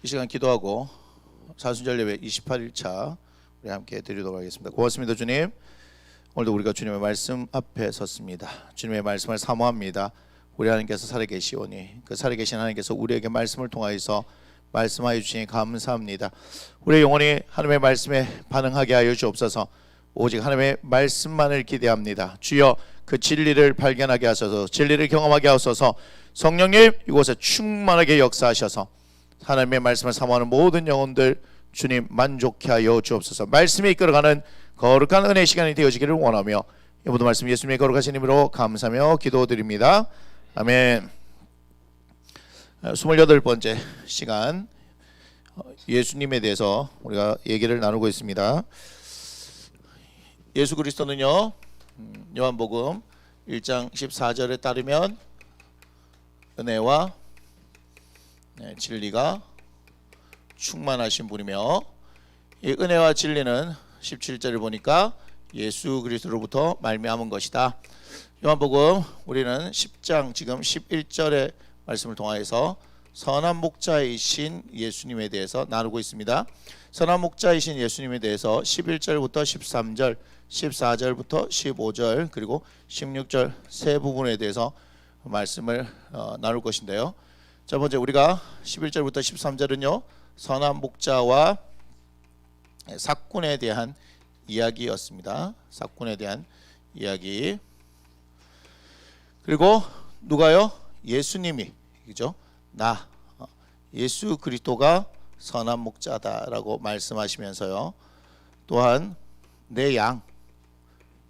이 시간 기도하고 사순절 예배 28일차 우리 함께 드리도록 하겠습니다. 고맙습니다. 주님, 오늘도 우리가 주님의 말씀 앞에 섰습니다. 주님의 말씀을 사모합니다. 우리 하나님께서 살아계시오니 그 살아계신 하나님께서 우리에게 말씀을 통하여서 말씀하여 주시니 감사합니다. 우리의 영혼이 하나님의 말씀에 반응하게 하여 주옵소서. 오직 하나님의 말씀만을 기대합니다. 주여, 그 진리를 발견하게 하소서. 진리를 경험하게 하소서. 성령님, 이곳에 충만하게 역사하셔서 하나님의 말씀을 사모하는 모든 영혼들 주님 만족케 하여 주옵소서. 말씀이 이끌어가는 거룩한 은혜의 시간이 되어지기를 원하며 이 모든 말씀 예수님의 거룩하신 이름으로 감사하며 기도드립니다. 아멘. 28번째 시간, 예수님에 대해서 우리가 얘기를 나누고 있습니다. 예수 그리스도는요, 요한복음 1장 14절에 따르면 은혜와 진리가 충만하신 분이며, 이 은혜와 진리는 17절을 보니까 예수 그리스도로부터 말미암은 것이다. 요한복음 우리는 10장 지금 11절의 말씀을 통하여서 선한 목자이신 예수님에 대해서 나누고 있습니다. 선한 목자이신 예수님에 대해서 11절부터 13절, 14절부터 15절 그리고 16절 세 부분에 대해서 말씀을 나눌 것인데요. 첫 번째, 우리가 11절부터 13절은요 선한 목자와 삭군에 대한 이야기였습니다. 삭군에 대한 이야기. 그리고 누가요? 예수님이, 그죠? 예수 그리스도가 선한 목자다라고 말씀하시면서요. 또한 내 양,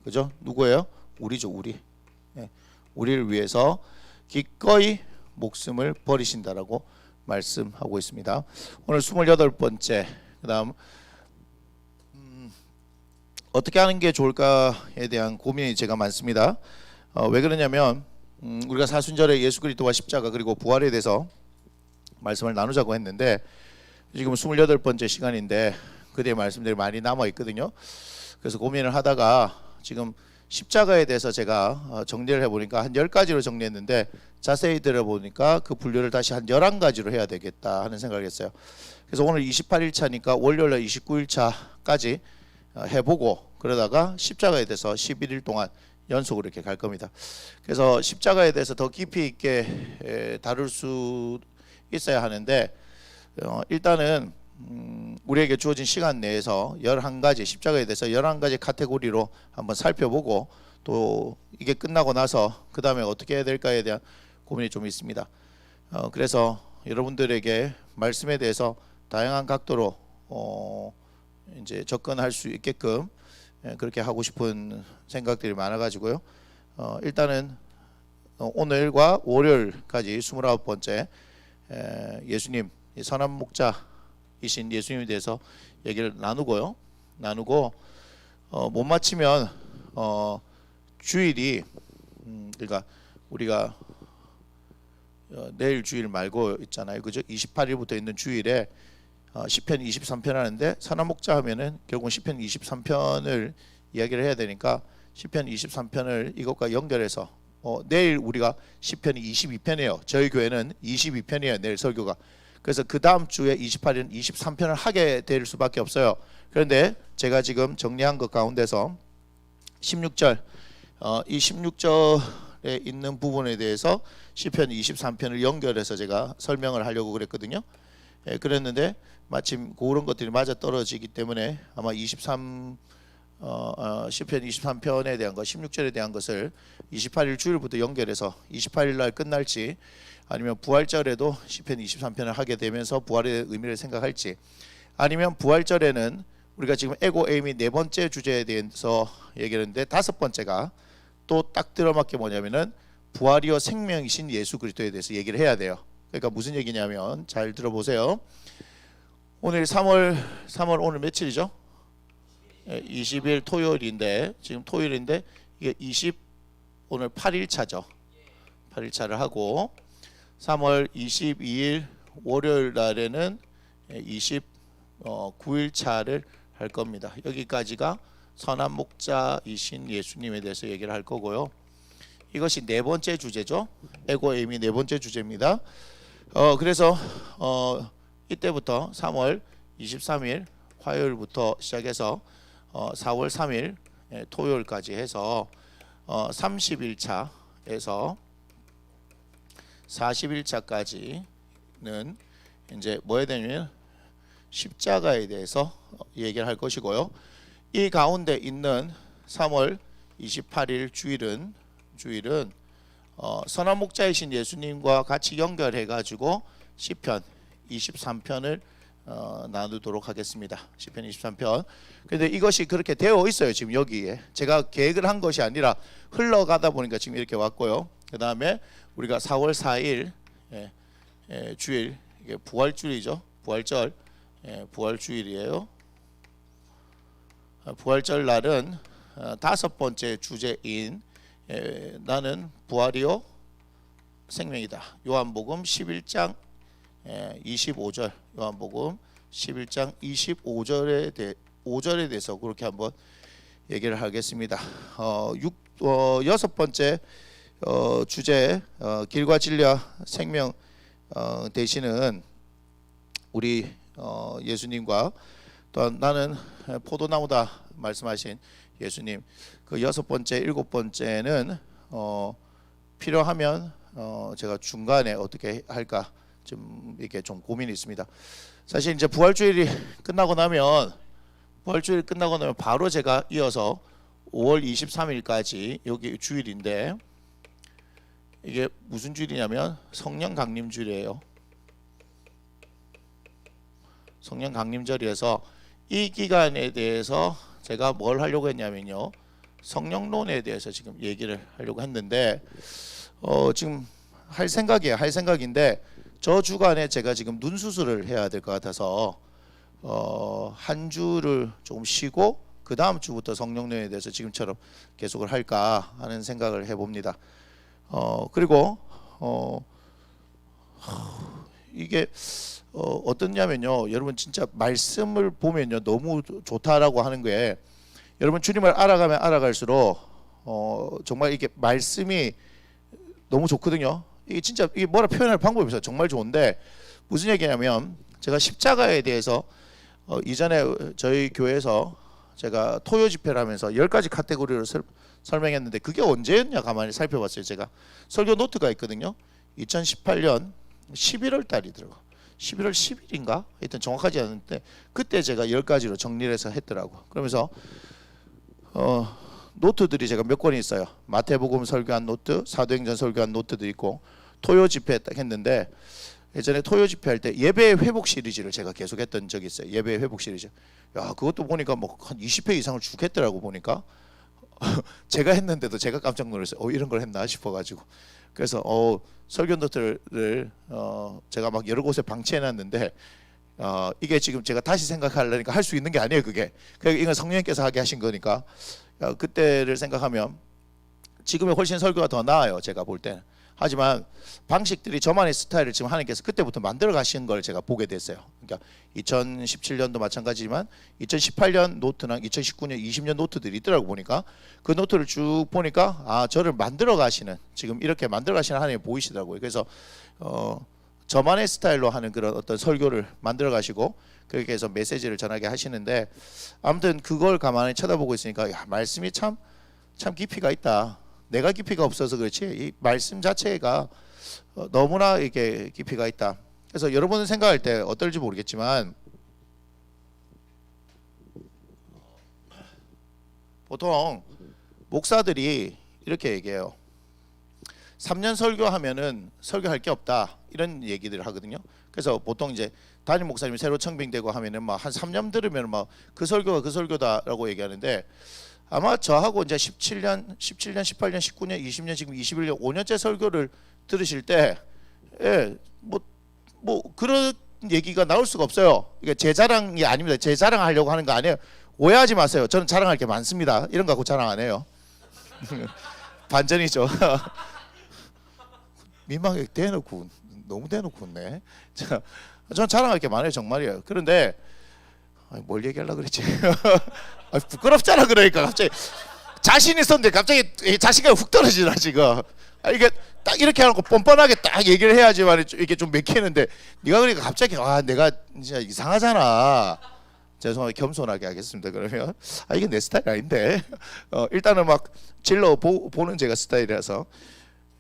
그죠? 누구예요? 우리죠, 우리. 우리를 위해서 기꺼이 목숨을 버리신다라고 말씀하고 있습니다. 오늘 28번째, 그 다음 어떻게 하는 게 좋을까에 대한 고민이 제가 많습니다. 왜 그러냐면 우리가 사순절에 예수 그리스도와 십자가 그리고 부활에 대해서 말씀을 나누자고 했는데 지금 28번째 시간인데 그때의 말씀들이 많이 남아 있거든요. 그래서 고민을 하다가 지금 십자가에 대해서 제가 정리를 해보니까 한 10가지로 정리했는데 자세히 들어보니까 그 분류를 다시 한 11가지로 해야 되겠다 하는 생각을 했어요. 그래서 오늘 28일차니까 월요일날 29일차까지 해보고 그러다가 십자가에 대해서 11일 동안 연속으로 이렇게 갈 겁니다. 그래서 십자가에 대해서 더 깊이 있게 다룰 수 있어야 하는데 일단은 우리에게 주어진 시간 내에서 11가지 십자가에 대해서 11가지 카테고리로 한번 살펴보고 또 이게 끝나고 나서 그 다음에 어떻게 해야 될까에 대한 고민이 좀 있습니다. 그래서 여러분들에게 말씀에 대해서 다양한 각도로 이제 접근할 수 있게끔 그렇게 하고 싶은 생각들이 많아가지고요. 일단은 오늘과 월요일까지 29번째 예수님, 선한 목자이신 예수님에 대해서 얘기를 나누고 못 맞히면 주일이 그러니까 우리가 내일 주일 말고 있잖아요, 그죠? 28일부터 있는 주일에 시편 23편 하는데 선한 목자 하면은 결국 시편 23편을 이야기를 해야 되니까 시편 23편을 이것과 연결해서 내일 우리가 시편이 22편이에요. 저희 교회는 22편이에요. 내일 설교가. 그래서 그 다음 주에 28일은 23편을 하게 될 수밖에 없어요. 그런데 제가 지금 정리한 것 가운데서 16절 이 16절에 있는 부분에 대해서 시편 23편을 연결해서 제가 설명을 하려고 그랬거든요. 그랬는데 마침 그런 것들이 맞아 떨어지기 때문에 아마 시편 23편에 대한 것, 16절에 대한 것을 28일 주일부터 연결해서 28일 날 끝날지 아니면 부활절에도 시편 23편을 하게 되면서 부활의 의미를 생각할지, 아니면 부활절에는 우리가 지금 에고 에임이 4번째 주제에 대해서 얘기했는데 5번째가 또 딱 들어맞게 뭐냐면은 부활이요 생명이신 예수 그리스도에 대해서 얘기를 해야 돼요. 그러니까 무슨 얘기냐면 잘 들어보세요. 오늘 3월 오늘 며칠이죠? 20일 토요일인데 지금 토요일인데 이게 오늘 8일차죠. 8일차를 하고 3월 22일 월요일 날에는 29일차를 할 겁니다. 여기까지가 선한 목자이신 예수님에 대해서 얘기를 할 거고요. 이것이 4번째 주제죠. 에고 에임이 4번째 주제입니다. 그래서 이때부터 3월 23일 화요일부터 시작해서 4월 3일 토요일까지 해서 30일차에서 40일차까지는 이제 뭐에 되냐면 십자가에 대해서 얘기를 할 것이고요. 이 가운데 있는 3월 28일 주일은 선한 목자이신 예수님과 같이 연결해 가지고 시편 23편을 나누도록 하겠습니다. 시편 23편. 근데 이것이 그렇게 되어 있어요. 지금 여기에 제가 계획을 한 것이 아니라 흘러가다 보니까 지금 이렇게 왔고요. 그 다음에 우리가 4월 4일 주일, 이게 부활주일이죠. 부활절, 부활주일이에요. 부활절 날은 다섯 번째 주제인 나는 부활이요 생명이다. 요한복음 11장 25절, 요한복음 11장 5절에 대해서 그렇게 한번 얘기를 하겠습니다. 여섯 번째 주제, 길과 진리와 생명 되시는 우리 예수님과 또 나는 포도나무다 말씀하신 예수님, 그 여섯 번째, 일곱 번째는 필요하면 제가 중간에 어떻게 할까 좀 이렇게 좀 고민이 있습니다. 사실 이제 부활주일이 끝나고 나면 바로 제가 이어서 5월 23일까지 여기 주일인데, 이게 무슨 주일이냐면 성령 강림 주일이에요. 성령 강림절이어서 이 기간에 대해서 제가 뭘 하려고 했냐면요, 성령론에 대해서 지금 얘기를 하려고 했는데 지금 할 생각인데 저 주간에 제가 지금 눈 수술을 해야 될 것 같아서 한 주를 조금 쉬고 그 다음 주부터 성령론에 대해서 지금처럼 계속을 할까 하는 생각을 해봅니다. 그리고 이게 어떻냐면요, 여러분 진짜 말씀을 보면요 너무 좋다라고 하는 게, 여러분 주님을 알아가면 알아갈수록 정말 이게 말씀이 너무 좋거든요. 이게 진짜 이게 뭐라 표현할 방법이 없어요. 정말 좋은데 무슨 얘기냐면, 제가 십자가에 대해서 이전에 저희 교회에서 제가 토요 집회를 하면서 10가지 카테고리로 설명했는데 그게 언제였냐 가만히 살펴봤어요. 제가 설교 노트가 있거든요. 2018년 11월 달이더라고. 11월 10일인가? 하여튼 정확하지 않은데 그때 제가 10가지로 정리를 해서 했더라고. 그러면서 노트들이 제가 몇 권이 있어요. 마태복음 설교한 노트, 사도행전 설교한 노트도 있고, 토요 집회 딱 했는데 예전에 토요 집회 할 때 예배 회복 시리즈를 제가 계속했던 적이 있어요. 예배 회복 시리즈. 야, 그것도 보니까 뭐 한 20회 이상을 쭉 했더라고 보니까. 제가 했는데도 제가 깜짝 놀랐어요. 이런 걸 했나 싶어가지고. 그래서 설교 노트를 제가 막 여러 곳에 방치해놨는데 이게 지금 제가 다시 생각하려니까 할 수 있는 게 아니에요. 그게 이건 성령님께서 하게 하신 거니까. 그때를 생각하면 지금의 훨씬 설교가 더 나아요. 제가 볼 때는. 하지만 방식들이 저만의 스타일을 지금 하나님께서 그때부터 만들어 가신 걸 제가 보게 됐어요. 그러니까 2017년도 마찬가지지만 2018년 노트랑 2019년, 20년 노트들이 있더라고 보니까, 그 노트를 쭉 보니까 저를 만들어 가시는, 지금 이렇게 만들어 가시는 하나님이 보이시더라고요. 그래서 저만의 스타일로 하는 그런 어떤 설교를 만들어 가시고 그렇게 해서 메시지를 전하게 하시는데, 아무튼 그걸 가만히 쳐다보고 있으니까 야, 말씀이 참 깊이가 있다. 내가 깊이가 없어서 그렇지 이 말씀 자체가 너무나 이게 깊이가 있다. 그래서 여러분은 생각할 때 어떨지 모르겠지만 보통 목사들이 이렇게 얘기해요. 3년 설교하면은 설교할 게 없다, 이런 얘기들을 하거든요. 그래서 보통 이제 담임 목사님이 새로 청빙되고 하면은 막 한 3년 들으면 막 그 설교가 그 설교다라고 얘기하는데, 아마 저하고 이제 17년, 18년, 19년, 20년, 지금 21년, 5년째 설교를 들으실 때, 뭐 그런 얘기가 나올 수가 없어요. 이게 제 자랑이 아닙니다. 제 자랑하려고 하는 거 아니에요. 오해하지 마세요. 저는 자랑할 게 많습니다. 이런 거 갖고 자랑 안 해요. 반전이죠. 민망하게 대놓고 너무 대놓고 웃네. 저는 자랑할 게 많아요. 정말이에요. 그런데 뭘 얘기하려고 그랬지? 부끄럽잖아. 그러니까 갑자기 자신 있었는데 갑자기 자신감이 훅 떨어지나 지금. 이게 딱 이렇게 하고 뻔뻔하게 딱 얘기를 해야지만 이게 좀 맥히는데 네가 그러니까 갑자기 내가 진짜 이상하잖아. 죄송하게 겸손하게 하겠습니다. 그러면 이게 내 스타일 아닌데 일단은 막 질러 보는 제가 스타일이라서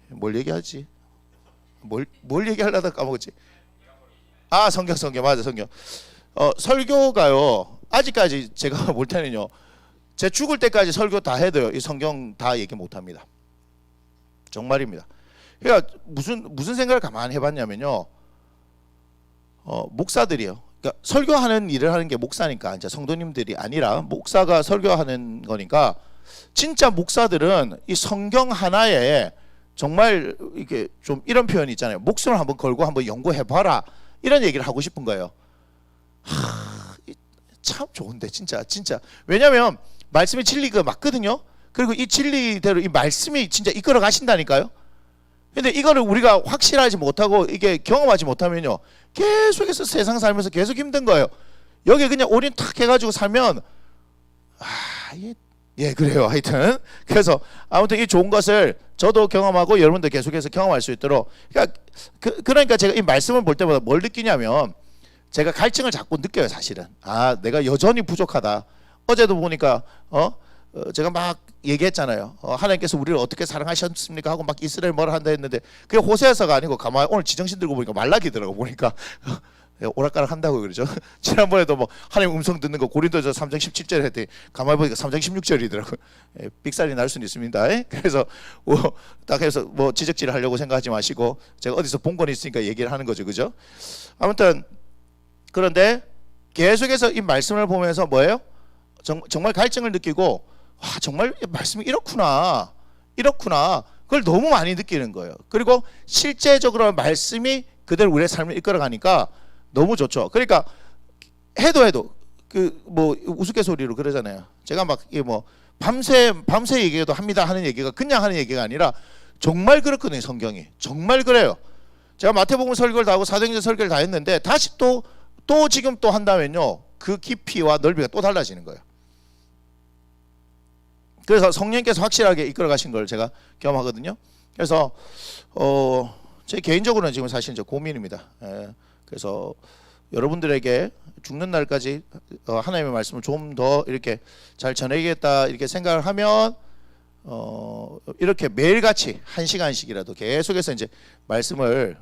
뭘 얘기하지? 뭘 얘기하려다 까먹었지? 성경 맞아 성경. 설교가요 아직까지 제가 볼 때는요 제 죽을 때까지 설교 다 해도요 이 성경 다 얘기 못합니다. 정말입니다. 그러니까 무슨 생각을 가만히 해봤냐면요 목사들이요. 그러니까 설교하는 일을 하는 게 목사니까 이제 성도님들이 아니라 목사가 설교하는 거니까 진짜 목사들은 이 성경 하나에 정말 이게 좀 이런 표현이 있잖아요. 목숨을 한번 걸고 한번 연구해봐라 이런 얘기를 하고 싶은 거예요. 참 좋은데 진짜 왜냐하면 말씀이 진리가 맞거든요. 그리고 이 진리대로 이 말씀이 진짜 이끌어 가신다니까요. 근데 이거를 우리가 확실하지 못하고 이게 경험하지 못하면요 계속해서 세상 살면서 계속 힘든 거예요. 여기 그냥 올인 탁 해가지고 살면 그래요. 하여튼 그래서 아무튼 이 좋은 것을 저도 경험하고 여러분도 계속해서 경험할 수 있도록 그러니까 제가 이 말씀을 볼 때마다 뭘 느끼냐면 제가 갈증을 자꾸 느껴요. 사실은 내가 여전히 부족하다. 어제도 보니까 제가 막 얘기했잖아요. 하나님께서 우리를 어떻게 사랑하셨습니까 하고 막 이스라엘 뭐라 한다 했는데 그게 호세아서가 아니고 가만히 오늘 지정신 들고 보니까 말라기더라고. 보니까 오락가락 한다고 그러죠. 지난번에도 뭐 하나님 음성 듣는 거 고린도서 3장 17절 했더니 가만히 보니까 3장 16절이더라고요. 삑살이 날 수는 있습니다. 그래서 딱 해서 뭐 지적질을 하려고 생각하지 마시고 제가 어디서 본 건 있으니까 얘기를 하는 거죠. 그죠? 아무튼 그런데 계속해서 이 말씀을 보면서 뭐예요? 정말 갈증을 느끼고 정말 말씀이 이렇구나 그걸 너무 많이 느끼는 거예요. 그리고 실제적으로 말씀이 그대로 우리의 삶을 이끌어가니까 너무 좋죠. 그러니까 해도 그 뭐 우스갯소리로 그러잖아요. 제가 막 뭐 밤새 얘기도 합니다 하는 얘기가 그냥 하는 얘기가 아니라 정말 그렇거든요. 성경이 정말 그래요. 제가 마태복음 설교를 다 하고 사도행전 설교를 다 했는데 다시 또 지금 또 한다면요 그 깊이와 넓이가 또 달라지는 거예요. 그래서 성령께서 확실하게 이끌어 가신 걸 제가 경험하거든요. 그래서 제 개인적으로는 지금 사실 이제 고민입니다. 그래서 여러분들에게 죽는 날까지 하나님의 말씀을 좀 더 이렇게 잘 전해야겠다 이렇게 생각을 하면 이렇게 매일같이 1시간씩이라도 계속해서 이제 말씀을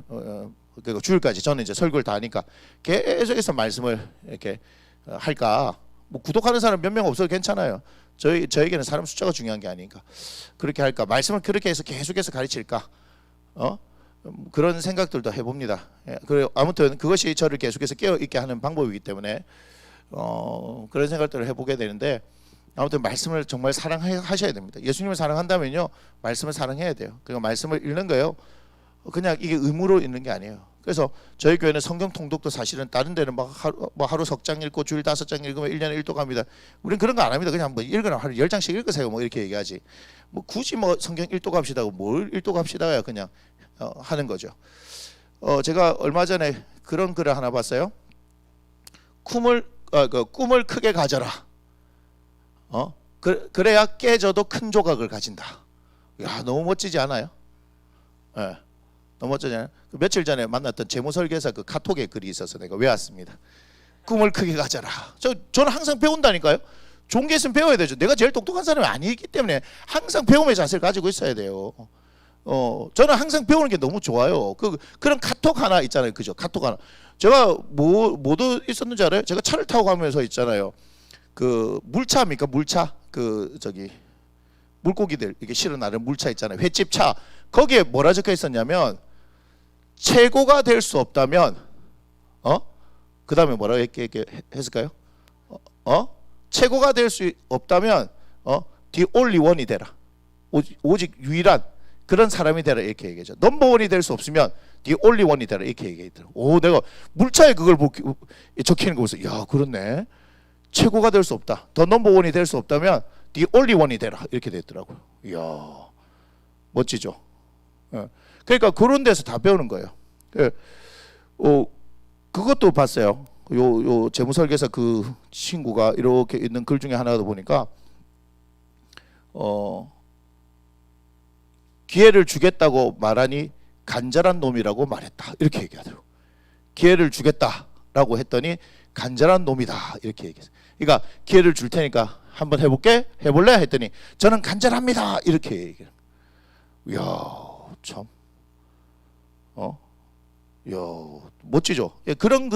그리고 주일까지 저는 이제 설교를 다 하니까 계속해서 말씀을 이렇게 할까. 뭐 구독하는 사람 몇 명 없어도 괜찮아요. 저에게는 사람 숫자가 중요한 게 아니니까 그렇게 할까. 말씀을 그렇게 해서 계속해서 가르칠까. 그런 생각들도 해봅니다. 그리고 아무튼 그것이 저를 계속해서 깨어있게 하는 방법이기 때문에 그런 생각들을 해보게 되는데 아무튼 말씀을 정말 사랑하셔야 됩니다. 예수님을 사랑한다면요 말씀을 사랑해야 돼요. 그리고 말씀을 읽는 거예요. 그냥 이게 의무로 읽는 게 아니에요. 그래서 저희 교회는 성경 통독도 사실은 다른 데는 막 하루 석 장 읽고 주일 5장 읽으면 1년에 1독 합니다. 우리는 그런 거 안 합니다. 그냥 뭐 읽으면 하루 10장씩 읽으세요 뭐 이렇게 얘기하지. 뭐 굳이 뭐 성경 1독 합시다 뭘 1독 합시다야 그냥 하는 거죠. 제가 얼마 전에 그런 글을 하나 봤어요. 꿈을 크게 가져라. 그래야 깨져도 큰 조각을 가진다. 야 너무 멋지지 않아요? 너무 멋지잖아요. 며칠 전에 만났던 재무설계사 그 카톡에 글이 있어서 내가 외웠습니다. 꿈을 크게 가져라. 저는 항상 배운다니까요. 좋은 게 있으면 배워야 되죠. 내가 제일 똑똑한 사람이 아니기 때문에 항상 배움의 자세를 가지고 있어야 돼요. 저는 항상 배우는 게 너무 좋아요. 그런 카톡 하나 있잖아요. 그죠? 카톡 하나. 제가 뭐도 있었는지 알아요? 제가 차를 타고 가면서 있잖아요. 그 물차입니까? 물차? 물고기들 이렇게 실어나는 물차 있잖아요. 횟집 차. 거기에 뭐라 적혀 있었냐면 최고가 될 수 없다면 그 다음에 뭐라고 이렇게 했을까요? 최고가 될 수 없다면 the only one이 되라. 오직 유일한 그런 사람이 되라 이렇게 얘기하죠. 넘버원이 될 수 없으면 the only one이 되라 이렇게 얘기하더라고. 내가 물차에 그걸 적히는 거 보면서 야 그렇네. 최고가 될 수 없다. 더 넘버원이 될 수 없다면 the only one이 되라 이렇게 됐더라고요. 이야 멋지죠. 그러니까 그런 데서 다 배우는 거예요. 그것도 봤어요. 요 재무설계사 그 친구가 이렇게 있는 글 중에 하나도 보니까 기회를 주겠다고 말하니 간절한 놈이라고 말했다. 이렇게 얘기하더라고. 기회를 주겠다라고 했더니 간절한 놈이다. 이렇게 얘기했어요. 그러니까 기회를 줄 테니까 한번 해볼게? 해볼래? 했더니 저는 간절합니다. 이렇게 얘기해요. 이야, 참. 이야, 멋지죠? 예, 그런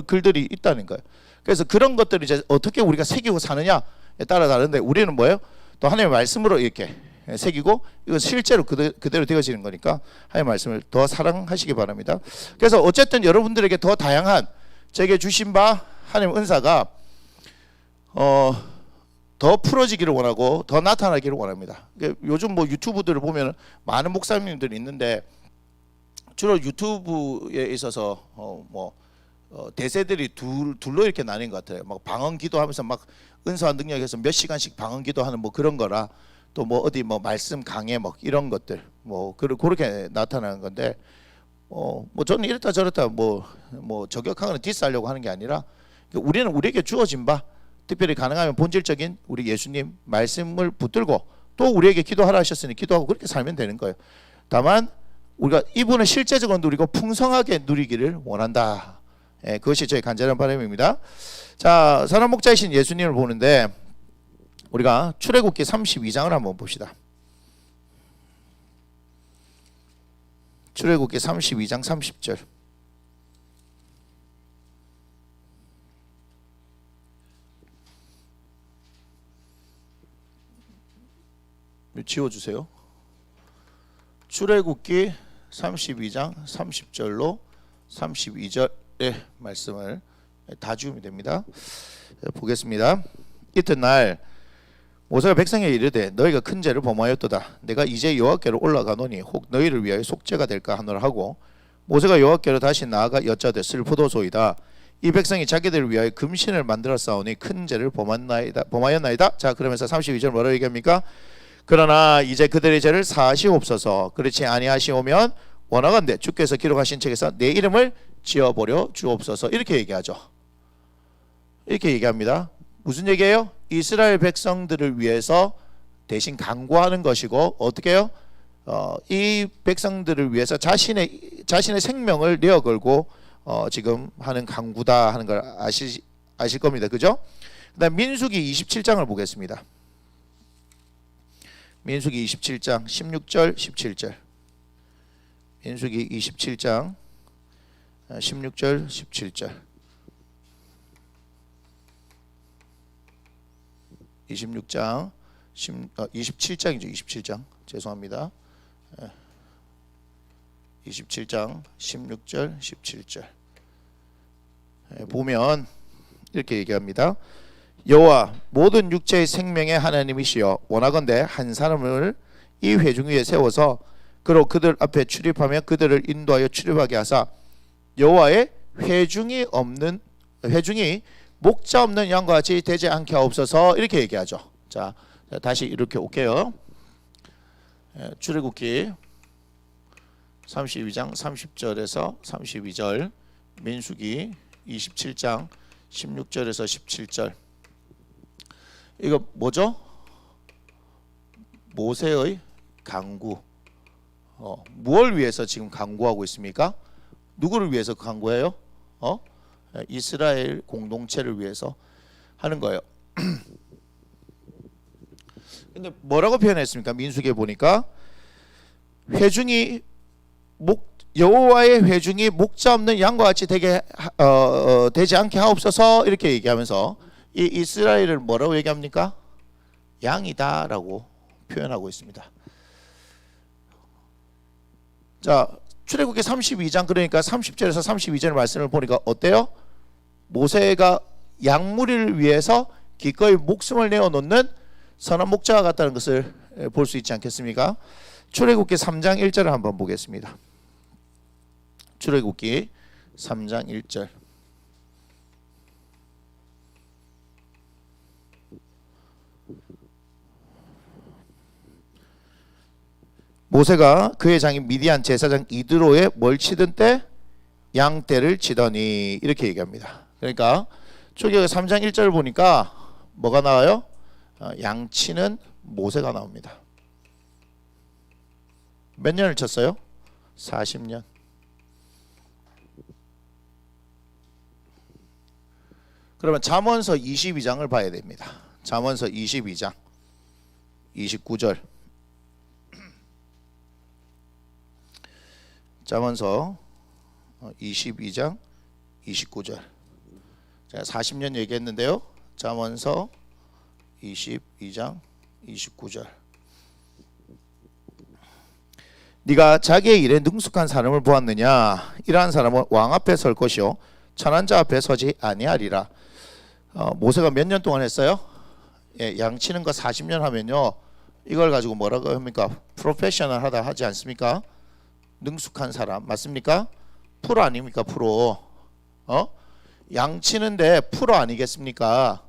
글들이 있다는 거예요. 그래서 그런 것들을 이제 어떻게 우리가 새기고 사느냐에 따라 다른데 우리는 뭐예요? 또 하나님의 말씀으로 이렇게 새기고 이거 실제로 그대로 되어지는 거니까 하나님의 말씀을 더 사랑하시기 바랍니다. 그래서 어쨌든 여러분들에게 더 다양한 제게 주신 바 하나님의 은사가 더 풀어지기를 원하고 더 나타나기를 원합니다. 요즘 뭐 유튜브들을 보면 많은 목사님들이 있는데 주로 유튜브에 있어서 대세들이 둘로 이렇게 나뉜 것 같아요. 막 방언 기도하면서 막 은사와 능력에서 몇 시간씩 방언 기도하는 뭐 그런 거라 또 뭐 어디 뭐 말씀 강해 뭐 이런 것들 뭐 그렇게 나타나는 건데 뭐 저는 이렇다 저렇다 뭐 저격하거나 디스하려고 하는 게 아니라 우리는 우리에게 주어진 바 특별히 가능하면 본질적인 우리 예수님 말씀을 붙들고 또 우리에게 기도하라 하셨으니 기도하고 그렇게 살면 되는 거예요. 다만 우리가 이분을 실제적으로 누리고 풍성하게 누리기를 원한다. 예, 그것이 저희 간절한 바람입니다. 자, 선한 목자이신 예수님을 보는데 우리가 출애굽기 32장을 한번 봅시다. 출애굽기 32장 30절. 지워주세요. 출애굽기 32장 30절로 32절의 말씀을 다 지우면 됩니다. 보겠습니다. 이튿날 모세가 백성에게 이르되 너희가 큰 죄를 범하였도다. 내가 이제 여호와께로 올라가노니 혹 너희를 위하여 속죄가 될까 하노라 하고 모세가 여호와께로 다시 나아가 여짜되 슬프도소이다. 이 백성이 자기들을 위하여 금신을 만들어 싸우니 큰 죄를 범하였나이다. 자, 그러면서 32절 뭐라고 얘기합니까? 그러나 이제 그들의 죄를 사하시옵소서. 그렇지 아니하시오면 원하건대 주께서 기록하신 책에서 내 이름을 지어버려 주옵소서. 이렇게 얘기하죠. 이렇게 얘기합니다. 무슨 얘기예요? 이스라엘 백성들을 위해서 대신 강구하는 것이고 어떻게 해요? 이 백성들을 위해서 자신의 생명을 내어 걸고 지금 하는 강구다 하는 걸 아실 겁니다. 그죠? 그다음 민수기 27장을 보겠습니다. 민수기 27장 16절 17절. 민수기 27장 16절 17절. 27장이죠. 27장. 죄송합니다. 27장 16절 17절. 보면 이렇게 얘기합니다. 여호와 모든 육체의 생명의 하나님이시여 원하건대 한 사람을 이 회중 위에 세워서 그로 그들 앞에 출입하며 그들을 인도하여 출입하게 하사 여호와의 회중이 목자 없는 양과 같이 되지 않게 하옵소서. 이렇게 얘기하죠. 자, 다시 이렇게 올게요. 출애굽기 32장 30절에서 32절, 민수기 27장 16절에서 17절. 이거 뭐죠? 모세의 강구. 무엇을 위해서 지금 강구하고 있습니까? 누구를 위해서 강구해요? 이스라엘 공동체를 위해서 하는 거예요. 근데 뭐라고 표현했습니까? 민수기에 보니까 여호와의 회중이 목자 없는 양과 같이 되지 않게 하옵소서. 이렇게 얘기하면서 이 이스라엘을 뭐라고 얘기합니까? 양이다라고 표현하고 있습니다. 자, 출애굽기 32장 그러니까 30절에서 32절 말씀을 보니까 어때요? 모세가 양무리를 위해서 기꺼이 목숨을 내어놓는 선한 목자가 같다는 것을 볼 수 있지 않겠습니까? 출애굽기 3장 1절을 한번 보겠습니다. 출애굽기 3장 1절. 모세가 그의 장인 미디안 제사장 이드로에 뭘 치던 때 양떼를 치더니 이렇게 얘기합니다. 그러니까 출애굽기 3장 1절을 보니까 뭐가 나와요? 양치는 모세가 나옵니다. 몇 년을 쳤어요? 40년. 그러면 잠언서 22장을 봐야 됩니다. 잠언서 22장 29절. 잠언서 22장 29절. 제가 40년 얘기했는데요. 잠언서 22장 29절. 네가 자기의 일에 능숙한 사람을 보았느냐? 이러한 사람은 왕 앞에 설 것이요 천한 자 앞에 서지 아니하리라. 모세가 몇 년 동안 했어요? 예, 양치는 거 40년 하면요, 이걸 가지고 뭐라고 합니까? 프로페셔널 하다 하지 않습니까? 능숙한 사람 맞습니까? 프로 아닙니까? 프로. 양치는데 프로 아니겠습니까?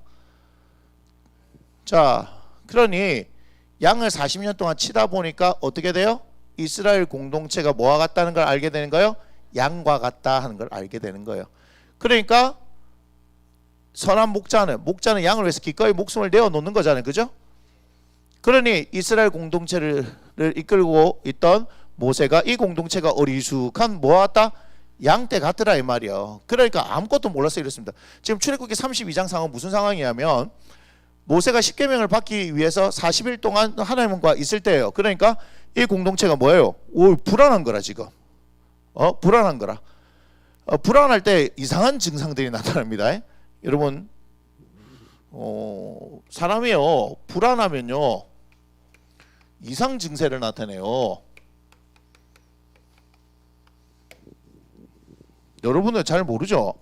자, 그러니 양을 40년 동안 치다 보니까 어떻게 돼요? 이스라엘 공동체가 뭐와 같다는 걸 알게 되는 거예요? 양과 같다 하는 걸 알게 되는 거예요. 그러니까 선한 목자는 양을 위해서 기꺼이 목숨을 내어 놓는 거잖아요. 그죠? 그러니 이스라엘 공동체를 이끌고 있던 모세가 이 공동체가 어리숙한 뭐와 같다? 양떼 같더라 이 말이에요. 그러니까 아무것도 몰라서 이렇습니다. 지금 출애굽기 32장 상황은 무슨 상황이냐면 모세가 십계명을 받기 위해서 40일 동안 하나님과 있을 때예요. 그러니까 이 공동체가 뭐예요? 불안한 거라 지금. 불안한 거라. 불안할 때 이상한 증상들이 나타납니다. 여러분, 사람이요 불안하면요 이상 증세를 나타내요. 여러분은 잘 모르죠.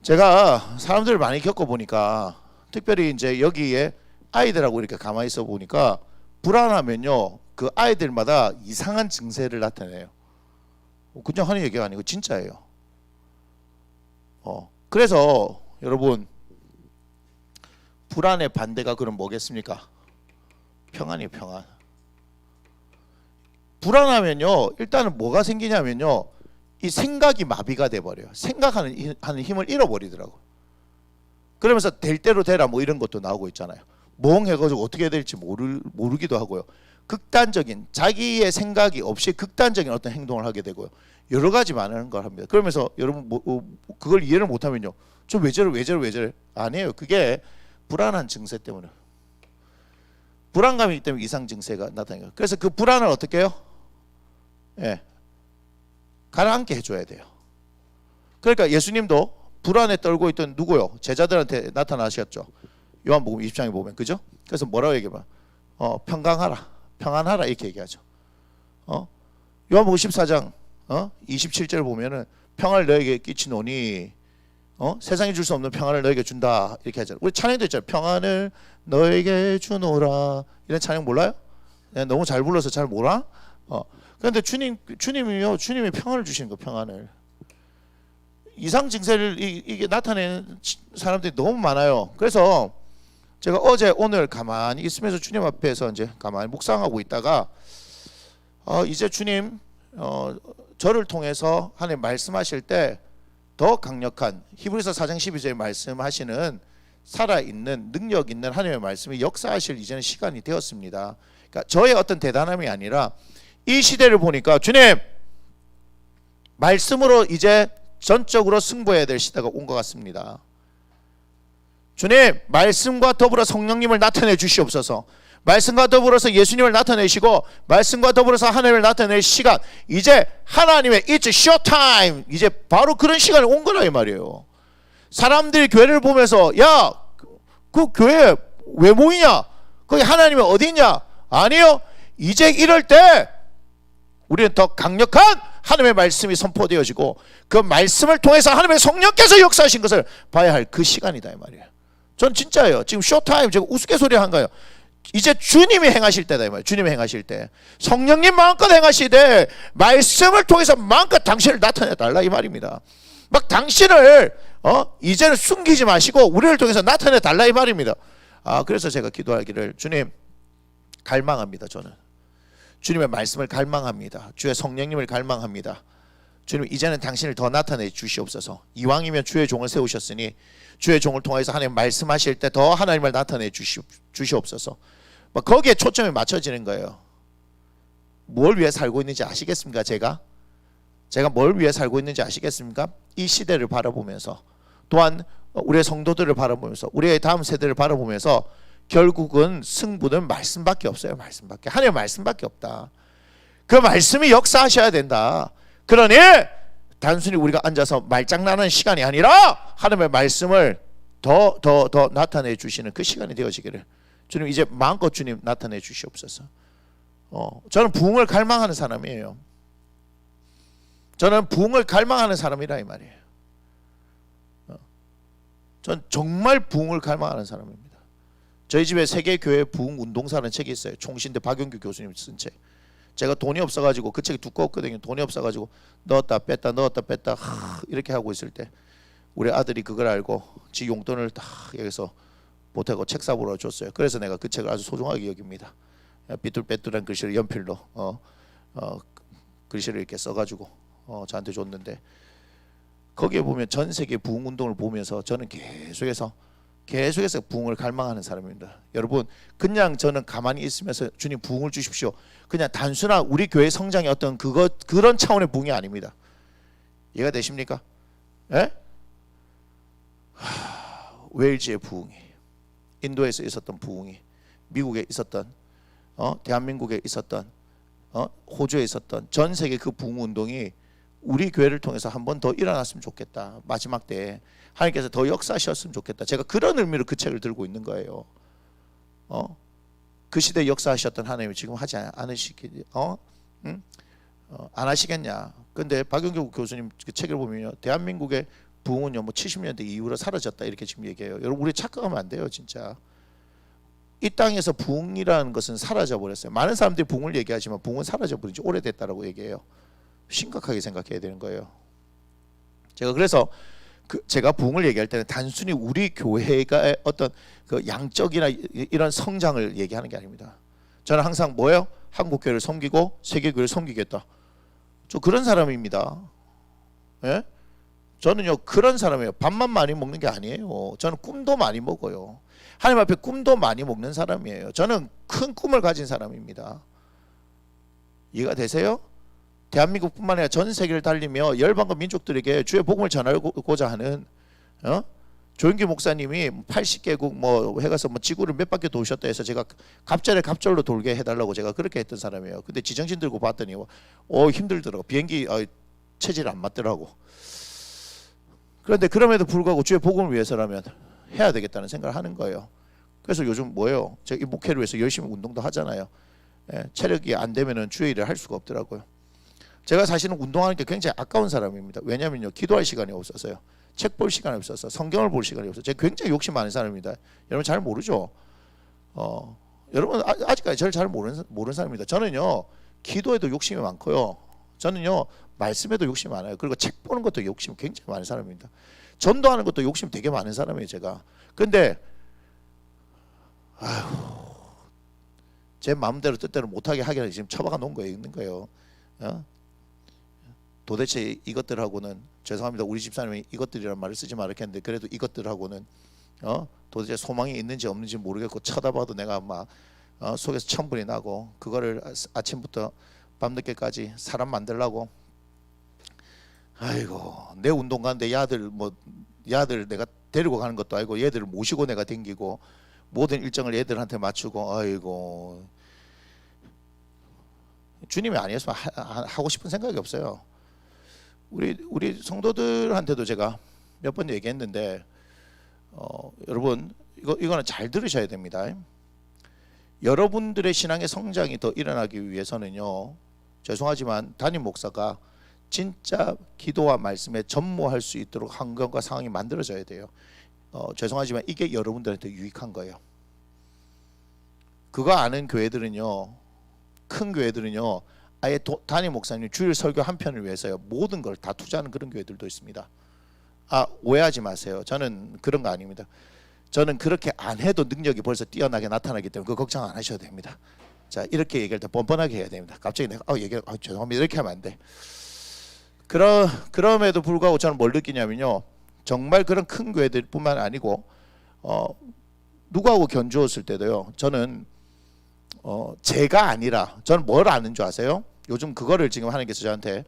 제가 사람들을 많이 겪어보니까, 특별히 이제 여기에 아이들하고 이렇게 가만히 있어 보니까 불안하면요 그 아이들마다 이상한 증세를 나타내요. 그냥 하는 얘기가 아니고 진짜예요. 그래서 여러분, 불안의 반대가 그럼 뭐겠습니까? 평안이에요. 평안. 불안하면요 일단은 뭐가 생기냐면요 이 생각이 마비가 돼버려요. 생각하는 힘을 잃어버리더라고요. 그러면서 될 대로 되라 뭐 이런 것도 나오고 있잖아요. 멍해가지고 어떻게 해야 될지 모르기도 하고요. 극단적인 자기의 생각이 없이 극단적인 어떤 행동을 하게 되고요. 여러 가지 많은 걸 합니다. 그러면서 여러분 그걸 이해를 못하면요 좀 왜 저래 아니에요. 그게 불안한 증세 때문에, 불안감이기 때문에 이상 증세가 나타나요. 그래서 그 불안을 어떻게 해요? 예, 가라앉게 해줘야 돼요. 그러니까 예수님도 불안에 떨고 있던 누구요? 제자들한테 나타나셨죠. 요한복음 20장에 보면, 그죠? 그래서 뭐라고 얘기해봐? 평안하라 이렇게 얘기하죠. 요한복음 14장 27절 보면은 평안을 너에게 끼치노니 세상이 줄 수 없는 평안을 너에게 준다 이렇게 하잖아요. 우리 찬양도 있잖아요. 평안을 너에게 주노라 이런 찬양 몰라요? 너무 잘 불러서 잘 몰라? 그런데 주님이 평안을 주시는 거. 평안을. 이상 증세를 이게 나타내는 사람들이 너무 많아요. 그래서 제가 어제 오늘 가만히 있으면서 주님 앞에서 이제 가만히 묵상하고 있다가 이제 주님 저를 통해서 하나님 말씀하실 때 더 강력한 히브리서 4장 12절에 말씀하시는 살아있는 능력 있는 하나님의 말씀이 역사하실 이제는 시간이 되었습니다. 그러니까 저의 어떤 대단함이 아니라 이 시대를 보니까 주님 말씀으로 이제 전적으로 승부해야 될 시대가 온 것 같습니다. 주님 말씀과 더불어 성령님을 나타내 주시옵소서. 말씀과 더불어서 예수님을 나타내시고 말씀과 더불어서 하나님을 나타낼 시간, 이제 하나님의 It's show time, 이제 바로 그런 시간이 온 거라 이 말이에요. 사람들이 교회를 보면서 야, 그 교회 왜 모이냐? 거기 하나님이 어디 있냐? 아니요. 이제 이럴 때 우리는 더 강력한 하나님의 말씀이 선포되어지고 그 말씀을 통해서 하나님의 성령께서 역사하신 것을 봐야 할 그 시간이다 이 말이에요. 전 진짜예요. 지금 쇼타임 제가 우스갯소리 한 거예요. 이제 주님이 행하실 때다 이 말이에요. 주님이 행하실 때 성령님 마음껏 행하시되 말씀을 통해서 마음껏 당신을 나타내달라 이 말입니다. 막 당신을 이제는 숨기지 마시고 우리를 통해서 나타내달라 이 말입니다. 그래서 제가 기도하기를, 주님 갈망합니다. 저는 주님의 말씀을 갈망합니다. 주의 성령님을 갈망합니다. 주님 이제는 당신을 더 나타내 주시옵소서. 이왕이면 주의 종을 세우셨으니 주의 종을 통해서 하나님 말씀하실 때 더 하나님을 나타내 주시옵소서. 뭐 거기에 초점이 맞춰지는 거예요. 뭘 위해 살고 있는지 아시겠습니까? 제가 뭘 위해 살고 있는지 아시겠습니까? 이 시대를 바라보면서, 또한 우리의 성도들을 바라보면서, 우리의 다음 세대를 바라보면서 결국은 승부는 말씀밖에 없어요. 말씀밖에. 하나님의 말씀밖에 없다. 그 말씀이 역사하셔야 된다. 그러니 단순히 우리가 앉아서 말장난하는 시간이 아니라 하나님의 말씀을 더 나타내 주시는 그 시간이 되어지기를 주님 이제 마음껏 주님 나타내 주시옵소서. 저는 부흥을 갈망하는 사람이에요. 저는 부흥을 갈망하는 사람이라 이 말이에요. 전 정말 부흥을 갈망하는 사람입니다. 저희 집에 세계교회 부흥 운동사라는 책이 있어요. 총신대 박용규 교수님 쓴 책. 제가 돈이 없어가지고, 그 책이 두꺼웠거든요. 돈이 없어가지고 넣었다 뺐다 이렇게 하고 있을 때 우리 아들이 그걸 알고 지 용돈을 다 여기서 보태고 책 사보러 줬어요. 그래서 내가 그 책을 아주 소중하게 여깁니다. 삐뚤빼뚤한 글씨를 연필로 글씨를 이렇게 써가지고 저한테 줬는데, 거기에 보면 전 세계 부흥 운동을 보면서 저는 계속해서 부흥을 갈망하는 사람입니다. 여러분, 그냥 저는 가만히 있으면서 주님 부흥을 주십시오, 그냥 단순한 우리 교회 성장의 어떤 그런 차원의 부흥이 아닙니다. 이해가 되십니까? 예? 웨일즈의 부흥이, 인도에서 있었던 부흥이, 미국에 있었던, 대한민국에 있었던, 호주에 있었던 전 세계 그 부흥 운동이 우리 교회를 통해서 한 번 더 일어났으면 좋겠다. 마지막 때에 하나님께서 더 역사하셨으면 좋겠다. 제가 그런 의미로 그 책을 들고 있는 거예요. 그 시대에 역사하셨던 하나님이 지금 하지 않으시겠, 안 하시겠냐? 근데 박용규 교수님 그 책을 보면요, 대한민국의 부흥은요, 뭐 70년대 이후로 사라졌다 이렇게 지금 얘기해요. 여러분, 우리 착각하면 안 돼요, 진짜. 이 땅에서 부흥이라는 것은 사라져 버렸어요. 많은 사람들이 부흥을 얘기하지만 부흥은 사라져 버린 지 오래됐다라고 얘기해요. 심각하게 생각해야 되는 거예요. 제가 그래서 제가 부흥을 얘기할 때는 단순히 우리 교회가 어떤 그 양적이나 이런 성장을 얘기하는 게 아닙니다. 저는 항상 뭐예요? 한국 교회를 섬기고 세계 교회를 섬기겠다. 저 그런 사람입니다. 예? 저는요 그런 사람이에요. 밥만 많이 먹는 게 아니에요. 저는 꿈도 많이 먹어요. 하나님 앞에 꿈도 많이 먹는 사람이에요. 저는 큰 꿈을 가진 사람입니다. 이해가 되세요? 대한민국뿐만 아니라 전 세계를 달리며 열방과 민족들에게 주의 복음을 전하고자 하는 조영기 목사님이 80개국 뭐 해가서 뭐 지구를 몇 바퀴 도셨다 해서 제가 갑절로 돌게 해달라고 제가 그렇게 했던 사람이에요. 근데 지정신 들고 봤더니 힘들더라고. 비행기 체질 안 맞더라고. 그런데 그럼에도 불구하고 주의 복음을 위해서라면 해야 되겠다는 생각을 하는 거예요. 그래서 요즘 뭐예요? 제가 이 목회를 위해서 열심히 운동도 하잖아요. 체력이 안 되면은 주의 일을 할 수가 없더라고요. 제가 사실은 운동하는 게 굉장히 아까운 사람입니다. 왜냐면요, 기도할 시간이 없어서요. 책 볼 시간이 없어서, 성경을 볼 시간이 없어서. 제가 굉장히 욕심 많은 사람입니다. 여러분 잘 모르죠? 여러분 아직까지 저를 잘 모르는 사람입니다. 저는요 기도에도 욕심이 많고요. 저는요 말씀에도 욕심이 많아요. 그리고 책 보는 것도 욕심이 굉장히 많은 사람입니다. 전도하는 것도 욕심 되게 많은 사람이에요, 제가. 근데 제 마음대로 뜻대로 못하게 하기를 지금 처박아 놓은 거예요, 있는 거예요. 도대체 이것들하고는, 죄송합니다, 우리 집사님이 이것들이란 말을 쓰지 말았겠는데, 그래도 이것들하고는 도대체 소망이 있는지 없는지 모르겠고, 쳐다봐도 내가 막 속에서 천불이 나고, 그거를 아침부터 밤늦게까지 사람 만들라고, 아이고 내 운동 가는데 야들 내가 데리고 가는 것도 아니고 얘들을 모시고 내가 댕기고 모든 일정을 얘들한테 맞추고, 아이고 주님이 아니었으면 하고 싶은 생각이 없어요. 우리 성도들한테도 제가 몇 번 얘기했는데, 여러분 이거는 잘 들으셔야 됩니다. 여러분들의 신앙의 성장이 더 일어나기 위해서는요, 죄송하지만 담임 목사가 진짜 기도와 말씀에 전무할 수 있도록 환경과 상황이 만들어져야 돼요. 죄송하지만 이게 여러분들한테 유익한 거예요. 그거 아는 교회들은요, 큰 교회들은요, 아예 담임 목사님 주일 설교 한 편을 위해서요 모든 걸 다 투자하는 그런 교회들도 있습니다. 오해하지 마세요. 저는 그런 거 아닙니다. 저는 그렇게 안 해도 능력이 벌써 뛰어나게 나타나기 때문에 그 걱정 안 하셔도 됩니다. 자, 이렇게 얘기할 때 뻔뻔하게 해야 됩니다. 갑자기 내가 죄송합니다 이렇게 하면 안 돼. 그럼에도 불구하고 저는 뭘 느끼냐면요, 정말 그런 큰 교회들뿐만 아니고 누구하고 견주었을 때도요, 저는 제가 아니라 저는 뭘 아는 줄 아세요? 요즘 그거를 지금 하나님께서 저한테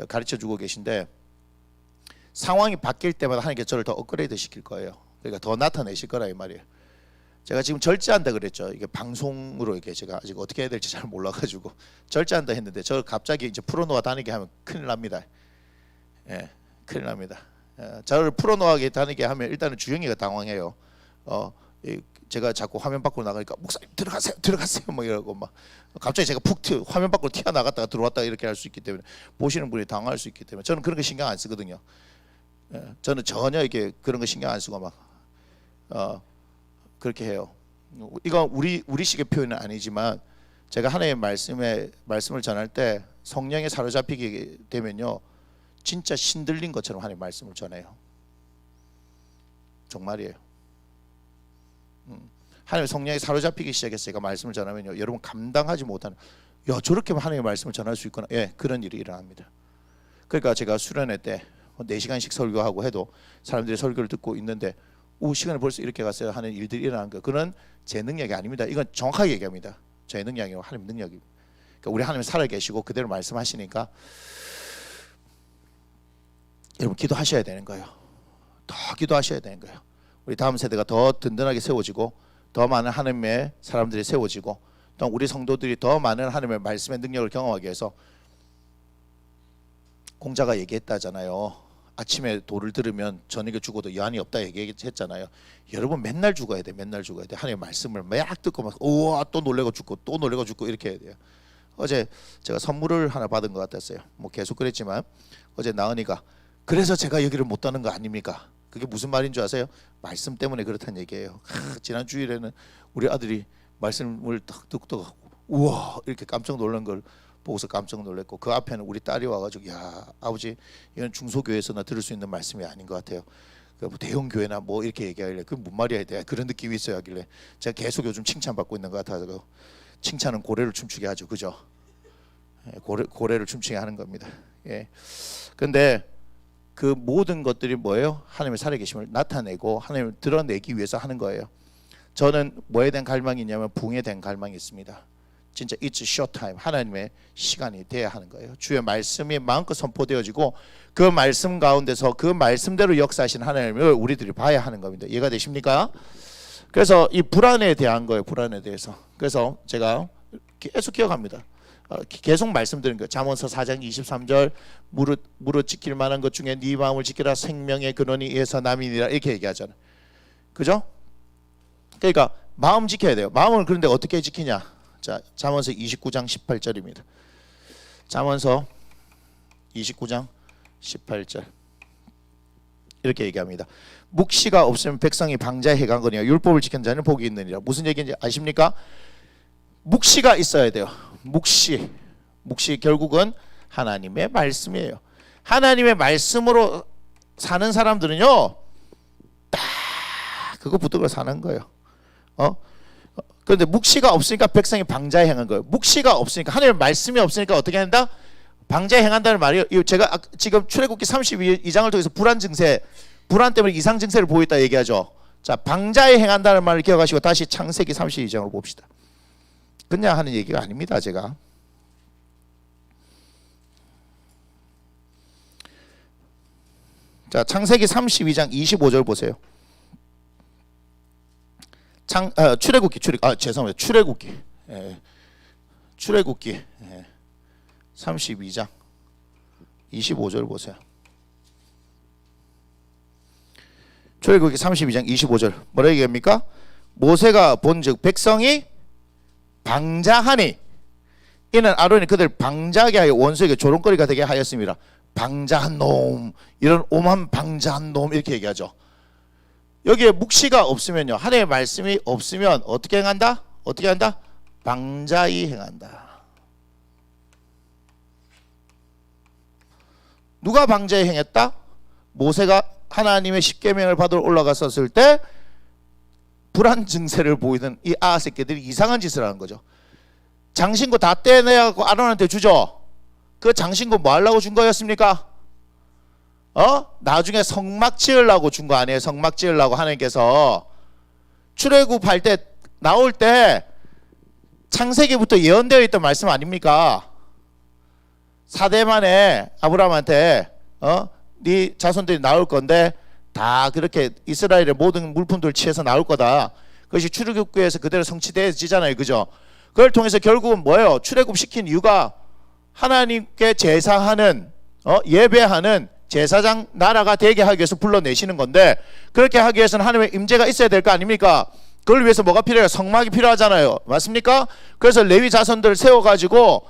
가르쳐 주고 계신데 상황이 바뀔 때마다 하나님께서 저를 더 업그레이드 시킬 거예요. 그러니까 더 나타내실 거라 이 말이에요. 제가 지금 절제한다 그랬죠. 이게 방송으로 이게 제가 아직 어떻게 해야 될지 잘 몰라가지고 절제한다 했는데 저 갑자기 이제 프로노가 다니게 하면 큰일 납니다. 예, 큰일 납니다. 저를 프로노하게 다니게 하면 일단은 주영이가 당황해요. 제가 자꾸 화면 밖으로 나가니까 목사님 들어가세요 뭐 이러고 막 갑자기 제가 화면 밖으로 튀어나갔다가 들어왔다가 이렇게 할 수 있기 때문에 보시는 분이 당황할 수 있기 때문에 저는 그런 거 신경 안 쓰거든요. 저는 전혀 이게 그런 거 신경 안 쓰고 막 그렇게 해요. 이건 우리식의 표현은 아니지만 제가 하나님의 말씀을 전할 때 성령에 사로잡히게 되면요 진짜 신들린 것처럼 하나님의 말씀을 전해요. 정말이에요. 하나님의 성령에 사로잡히기 시작해서 제가 말씀을 전하면요 여러분 감당하지 못하는 저렇게 하나님의 말씀을 전할 수 있구나 그런 일이 일어납니다. 그러니까 제가 수련회 때 4시간씩 설교하고 해도 사람들이 설교를 듣고 있는데 시간이 벌써 이렇게 갔어요 하는 일들이 일어나는 거예요. 그건 제 능력이 아닙니다. 이건 정확하게 얘기합니다. 저의 능력이 아니고 하나님 능력입니다. 그러니까 우리 하나님 살아계시고 그대로 말씀하시니까 여러분 기도하셔야 되는 거예요. 더 기도하셔야 되는 거예요. 우리 다음 세대가 더 든든하게 세워지고 더 많은 하나님의 사람들이 세워지고 또 우리 성도들이 더 많은 하나님의 말씀의 능력을 경험하기 위해서 공자가 얘기했다잖아요. 아침에 도를 들으면 저녁에 죽어도 여한이 없다 얘기했잖아요. 여러분 맨날 죽어야 돼. 맨날 죽어야 돼. 하나님의 말씀을 막 듣고 막 우와 또 놀래고 죽고 또 놀래고 죽고 이렇게 해야 돼요. 어제 제가 선물을 하나 받은 것 같았어요. 뭐 계속 그랬지만 어제 나은이가 그래서 제가 여기를 못 따는 거 아닙니까? 그게 무슨 말인 줄 아세요? 말씀 때문에 그렇다는 얘기예요. 지난 주일에는 우리 아들이 말씀을 딱 듣고 우와 이렇게 깜짝 놀란 걸 보고서 깜짝 놀랐고 그 앞에는 우리 딸이 와가지고 야 아버지 이건 중소교회에서나 들을 수 있는 말씀이 아닌 것 같아요. 뭐 대형 교회나 뭐 이렇게 얘기하길래 그게 뭔 말이야 돼 그런 느낌이 있어야 하길래 제가 계속 요즘 칭찬받고 있는 것 같아서 칭찬은 고래를 춤추게 하죠, 그죠? 고래를 춤추게 하는 겁니다. 근데 그 모든 것들이 뭐예요? 하나님의 살아계심을 나타내고 하나님을 드러내기 위해서 하는 거예요. 저는 뭐에 대한 갈망이 있냐면 부흥에 대한 갈망이 있습니다. 진짜 it's short time 하나님의 시간이 돼야 하는 거예요. 주의 말씀이 마음껏 선포되어지고 그 말씀 가운데서 그 말씀대로 역사하신 하나님을 우리들이 봐야 하는 겁니다. 이해가 되십니까? 그래서 이 불안에 대한 거예요. 불안에 대해서. 그래서 제가 계속 기억합니다. 계속 말씀드린 거예요. 잠언서 4장 23절 무릇 지킬 만한 것 중에 네 마음을 지키라 생명의 근원이 이에서 남이니라 이렇게 얘기하잖아요. 그죠? 그러니까 마음 지켜야 돼요. 마음을 그런데 어떻게 지키냐? 자, 잠언서 29장 18절입니다. 잠언서 29장 18절 이렇게 얘기합니다. 묵시가 없으면 백성이 방자에 해간거니와 율법을 지킨 자는 복이 있느니라. 무슨 얘기인지 아십니까? 묵시가 있어야 돼요. 묵시 결국은 하나님의 말씀이에요. 하나님의 말씀으로 사는 사람들은요 딱 그거 붙들고 사는 거예요. 그런데 묵시가 없으니까 백성이 방자에 행한 거예요. 묵시가 없으니까 하나님의 말씀이 없으니까 어떻게 한다? 방자에 행한다는 말이에요. 제가 지금 출애굽기 32장을 통해서 불안 때문에 이상 증세를 보였다 얘기하죠. 자, 방자에 행한다는 말을 기억하시고 다시 창세기 32장을 봅시다. 그냥 하는 얘기가 아닙니다. 제가 자, 창세기 32장 25절 보세요. 출애굽기 죄송합니다. 출애굽기 32장 25절 보세요. 출애굽기 32장 25절 뭐라 얘기합니까? 모세가 본즉 백성이 방자하니 이는 아론이 그들 방자하게 하여 원수에게 조롱거리가 되게 하였습니다. 방자한 놈, 이런 오만 방자한 놈 이렇게 얘기하죠. 여기에 묵시가 없으면요, 하나님의 말씀이 없으면 어떻게 행한다? 어떻게 한다? 방자히 행한다. 누가 방자히 행했다? 모세가 하나님의 십계명을 받으러 올라갔었을 때 불안 증세를 보이는 이 아하 새끼들이 이상한 짓을 하는 거죠. 장신구 다 떼내갖고 아론한테 주죠. 그 장신구 뭐 하려고 준 거였습니까? 나중에 성막 지으려고 준 거 아니에요? 성막 지으려고 하나님께서 출애굽할 때 나올 때 창세기부터 예언되어 있던 말씀 아닙니까? 4대 만에 아브라함한테 네 자손들이 나올 건데 다 그렇게 이스라엘의 모든 물품들을 취해서 나올 거다. 그것이 출애굽기에서 그대로 성취되어지잖아요. 그죠? 그걸 통해서 결국은 뭐예요? 출애굽시킨 이유가 하나님께 제사하는 예배하는 제사장 나라가 되게 하기 위해서 불러내시는 건데, 그렇게 하기 위해서는 하나님의 임재가 있어야 될 거 아닙니까? 그걸 위해서 뭐가 필요해요? 성막이 필요하잖아요. 맞습니까? 그래서 레위 자손들을 세워가지고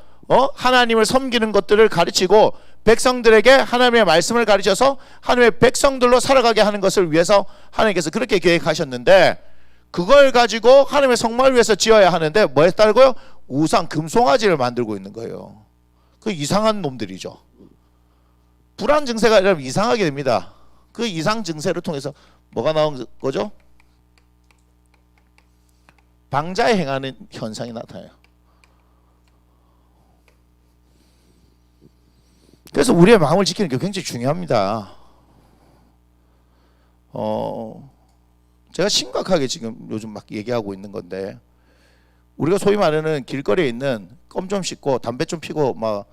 하나님을 섬기는 것들을 가르치고 백성들에게 하나님의 말씀을 가르쳐서 하나님의 백성들로 살아가게 하는 것을 위해서 하나님께서 그렇게 계획하셨는데, 그걸 가지고 하나님의 성막을 위해서 지어야 하는데 뭐에 따르고요? 우상 금송아지를 만들고 있는 거예요. 그 이상한 놈들이죠. 불안 증세가 이러면 이상하게 됩니다. 그 이상 증세를 통해서 뭐가 나온 거죠? 방자에 행하는 현상이 나타나요. 그래서 우리의 마음을 지키는 게 굉장히 중요합니다. 제가 심각하게 지금 요즘 막 얘기하고 있는 건데, 우리가 소위 말하는 길거리에 있는 껌 좀 씹고 담배 좀 피고 막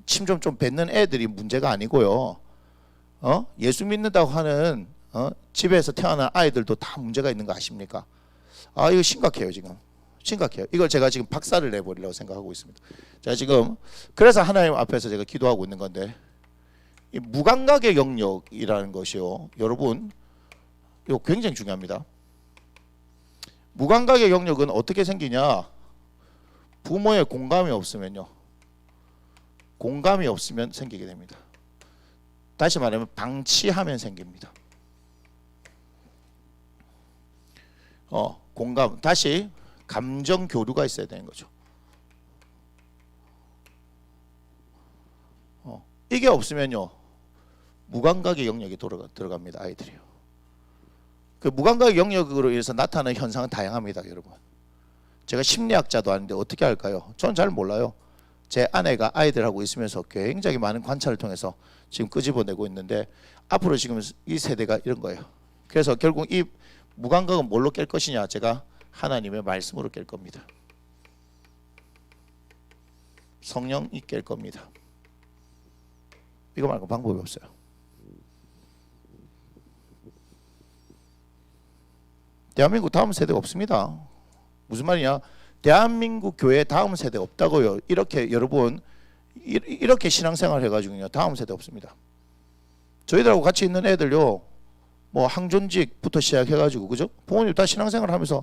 침 좀 뱉는 애들이 문제가 아니고요. 예수 믿는다고 하는 집에서 태어난 아이들도 다 문제가 있는 거 아십니까? 아, 이거 심각해요. 지금 심각해요. 이걸 제가 지금 박살을 내버리려고 생각하고 있습니다. 제가 지금 그래서 하나님 앞에서 제가 기도하고 있는 건데, 이 무감각의 영역이라는 것이요, 여러분 이거 굉장히 중요합니다. 무감각의 영역은 어떻게 생기냐? 부모의 공감이 없으면요, 공감이 없으면 생기게 됩니다. 다시 말하면 방치하면 생깁니다. 공감, 다시 감정 교류가 있어야 되는 거죠. 이게 없으면요, 무감각의 영역이 들어갑니다. 아이들이요. 그 무감각의 영역으로 인해서 나타나는 현상은 다양합니다. 여러분, 제가 심리학자도 아닌데 어떻게 할까요? 저는 잘 몰라요. 제 아내가 아이들하고 있으면서 굉장히 많은 관찰을 통해서 지금 끄집어내고 있는데, 앞으로 지금 이 세대가 이런 거예요. 그래서 결국 이 무감각은 뭘로 깰 것이냐? 제가 하나님의 말씀으로 깰 겁니다. 성령이 깰 겁니다. 이거 말고 방법이 없어요. 대한민국 다음 세대가 없습니다. 무슨 말이냐? 대한민국 교회 다음 세대 없다고요. 이렇게 여러분 이렇게 신앙생활 해가지고요, 다음 세대 없습니다. 저희들하고 같이 있는 애들요, 뭐 항존직부터 시작해가지고, 그죠? 부모님 다 신앙생활 하면서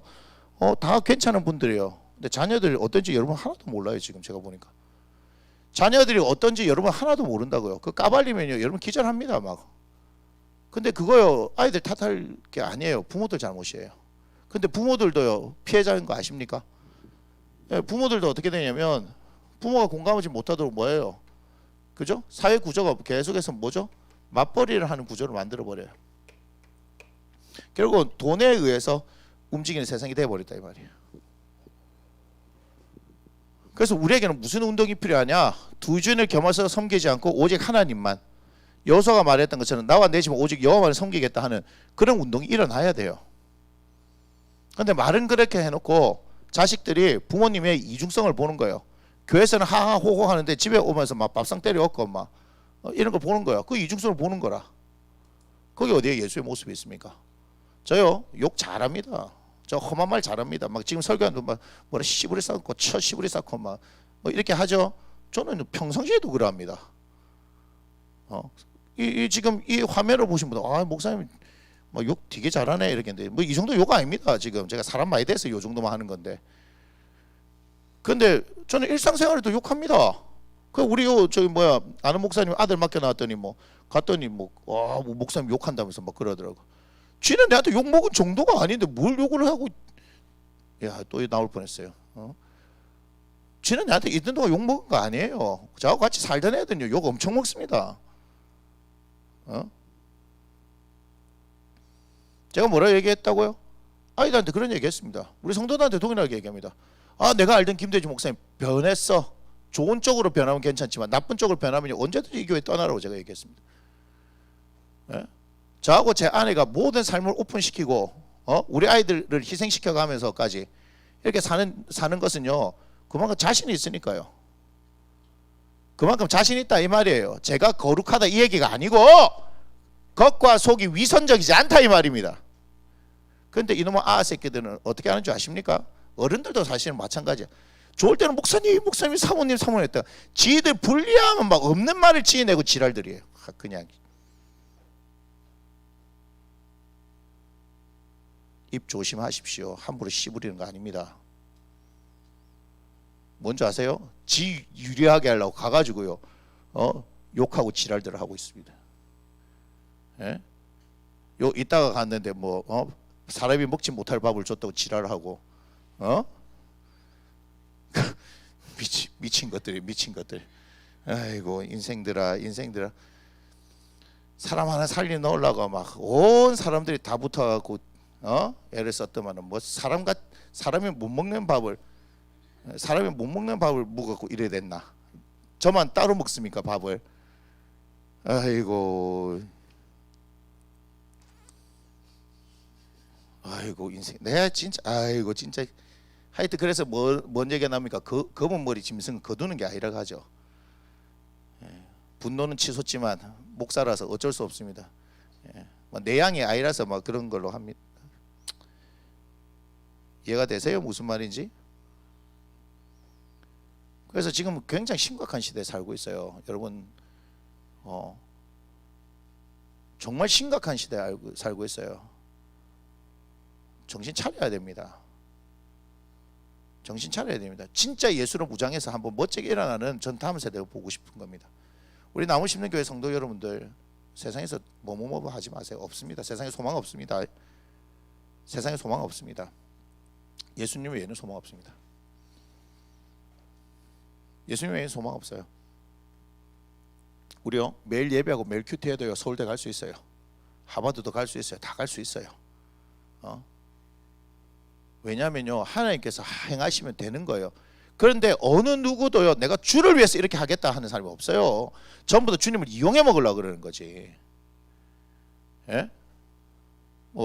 다 괜찮은 분들이에요. 근데 자녀들이 어떤지 여러분 하나도 몰라요. 지금 제가 보니까 자녀들이 어떤지 여러분 하나도 모른다고요. 그 까발리면요, 여러분 기절합니다 막. 근데 그거요, 아이들 탓할 게 아니에요. 부모들 잘못이에요. 근데 부모들도요, 피해자인 거 아십니까? 부모들도 어떻게 되냐면, 부모가 공감하지 못하도록 뭐예요? 그죠? 사회 구조가 계속해서 뭐죠? 맞벌이를 하는 구조를 만들어 버려요. 결국은 돈에 의해서 움직이는 세상이 되어버렸다 이 말이에요. 그래서 우리에게는 무슨 운동이 필요하냐? 두 주인을 겸해서 섬기지 않고 오직 하나님만, 여호수아가 말했던 것처럼 나와 내 집은 오직 여호와를 섬기겠다 하는 그런 운동이 일어나야 돼요. 근데 말은 그렇게 해놓고 자식들이 부모님의 이중성을 보는 거예요. 교회에서는 하하호호 하는데 집에 오면서 막 밥상 때려엎고 막 이런 걸 보는 거야. 그 이중성을 보는 거라. 거기 어디에 예수의 모습이 있습니까? 저요, 욕 잘합니다. 저 험한 말 잘합니다. 막 지금 설교하는 막 뭐라 시부리 쌓고 쳐 시부리 쌓고 막 뭐 이렇게 하죠. 저는 평상시에도 그러합니다. 이 지금 이 화면을 보신 분들, 아, 목사님 뭐 욕 되게 잘하네 이렇게 했는데, 뭐 이 정도 욕 아닙니다. 지금 제가 사람 많이 돼서 요 정도만 하는 건데. 근데 저는 일상생활에도 욕합니다. 그 우리 저기 뭐야 아는 목사님 아들 맡겨놨더니 뭐 갔더니 뭐 목사님 욕한다면서 막 그러더라고. 쥐는 내한테 욕 먹은 정도가 아닌데 뭘 욕을 하고, 야, 또 나올 뻔했어요. 쥐는 내한테 있는 동안 욕 먹은 거 아니에요. 저하고 같이 살던 애들은요, 욕 엄청 먹습니다. 제가 뭐라 얘기했다고요? 아이들한테 그런 얘기했습니다. 우리 성도들한테 동일하게 얘기합니다. 아, 내가 알던 김대중 목사님 변했어. 좋은 쪽으로 변하면 괜찮지만 나쁜 쪽으로 변하면 언제든지 이 교회 떠나라고 제가 얘기했습니다. 저하고 제 아내가 모든 삶을 오픈시키고 우리 아이들을 희생시켜가면서까지 이렇게 사는 것은요, 그만큼 자신이 있으니까요. 그만큼 자신 있다 이 말이에요. 제가 거룩하다 이 얘기가 아니고 겉과 속이 위선적이지 않다 이 말입니다. 그런데 이놈의 새끼들은 어떻게 하는 줄 아십니까? 어른들도 사실은 마찬가지야. 좋을 때는 목사님 사모님 했다. 지들 불리하면 막 없는 말을 지어내고 지랄들이에요. 그냥 입 조심하십시오. 함부로 씨부리는 거 아닙니다. 뭔지 아세요? 지 유리하게 하려고 가가지고요, 욕하고 지랄들을 하고 있습니다. 예? 이따가 갔는데 사람이 먹지 못할 밥을 줬다고 지랄하고, 미친 것들. 아이고 인생들아. 사람 하나 살리 넣으려고 막 온 사람들이 다 붙어갖고 애를 썼더만은 사람이 못 먹는 밥을 묵었고 이래 됐나? 저만 따로 먹습니까 밥을? 아이고 인생. 내가 진짜 하여튼 그래서 뭔 얘기가 납니까? 검은 머리 짐승 거두는 게 아니라 하죠. 분노는 치솟지만 목사라서 어쩔 수 없습니다. 내향이 아니라서 그런 걸로 합니다. 이해가 되세요? 무슨 말인지? 그래서 지금 굉장히 심각한 시대에 살고 있어요. 여러분, 정말 심각한 시대에 살고 있어요. 정신 차려야 됩니다. 진짜 예수로 무장해서 한번 멋지게 일어나는 전 다음 세대를 보고 싶은 겁니다. 우리 나무 심는 교회 성도 여러분들, 세상에서 뭐뭐 하지 마세요. 없습니다. 세상에 소망 없습니다. 세상에 소망 없습니다. 예수님 외에는 소망 없습니다. 예수님 외에는 소망 없어요. 우리요 매일 예배하고 매일 큐티해도요 서울대 갈 수 있어요. 하버드도 갈 수 있어요. 다 갈 수 있어요. 왜냐하면요 하나님께서 행하시면 되는 거예요. 그런데 어느 누구도요 내가 주를 위해서 이렇게 하겠다 하는 사람이 없어요. 전부 다 주님을 이용해 먹으려고 그러는 거지. 예?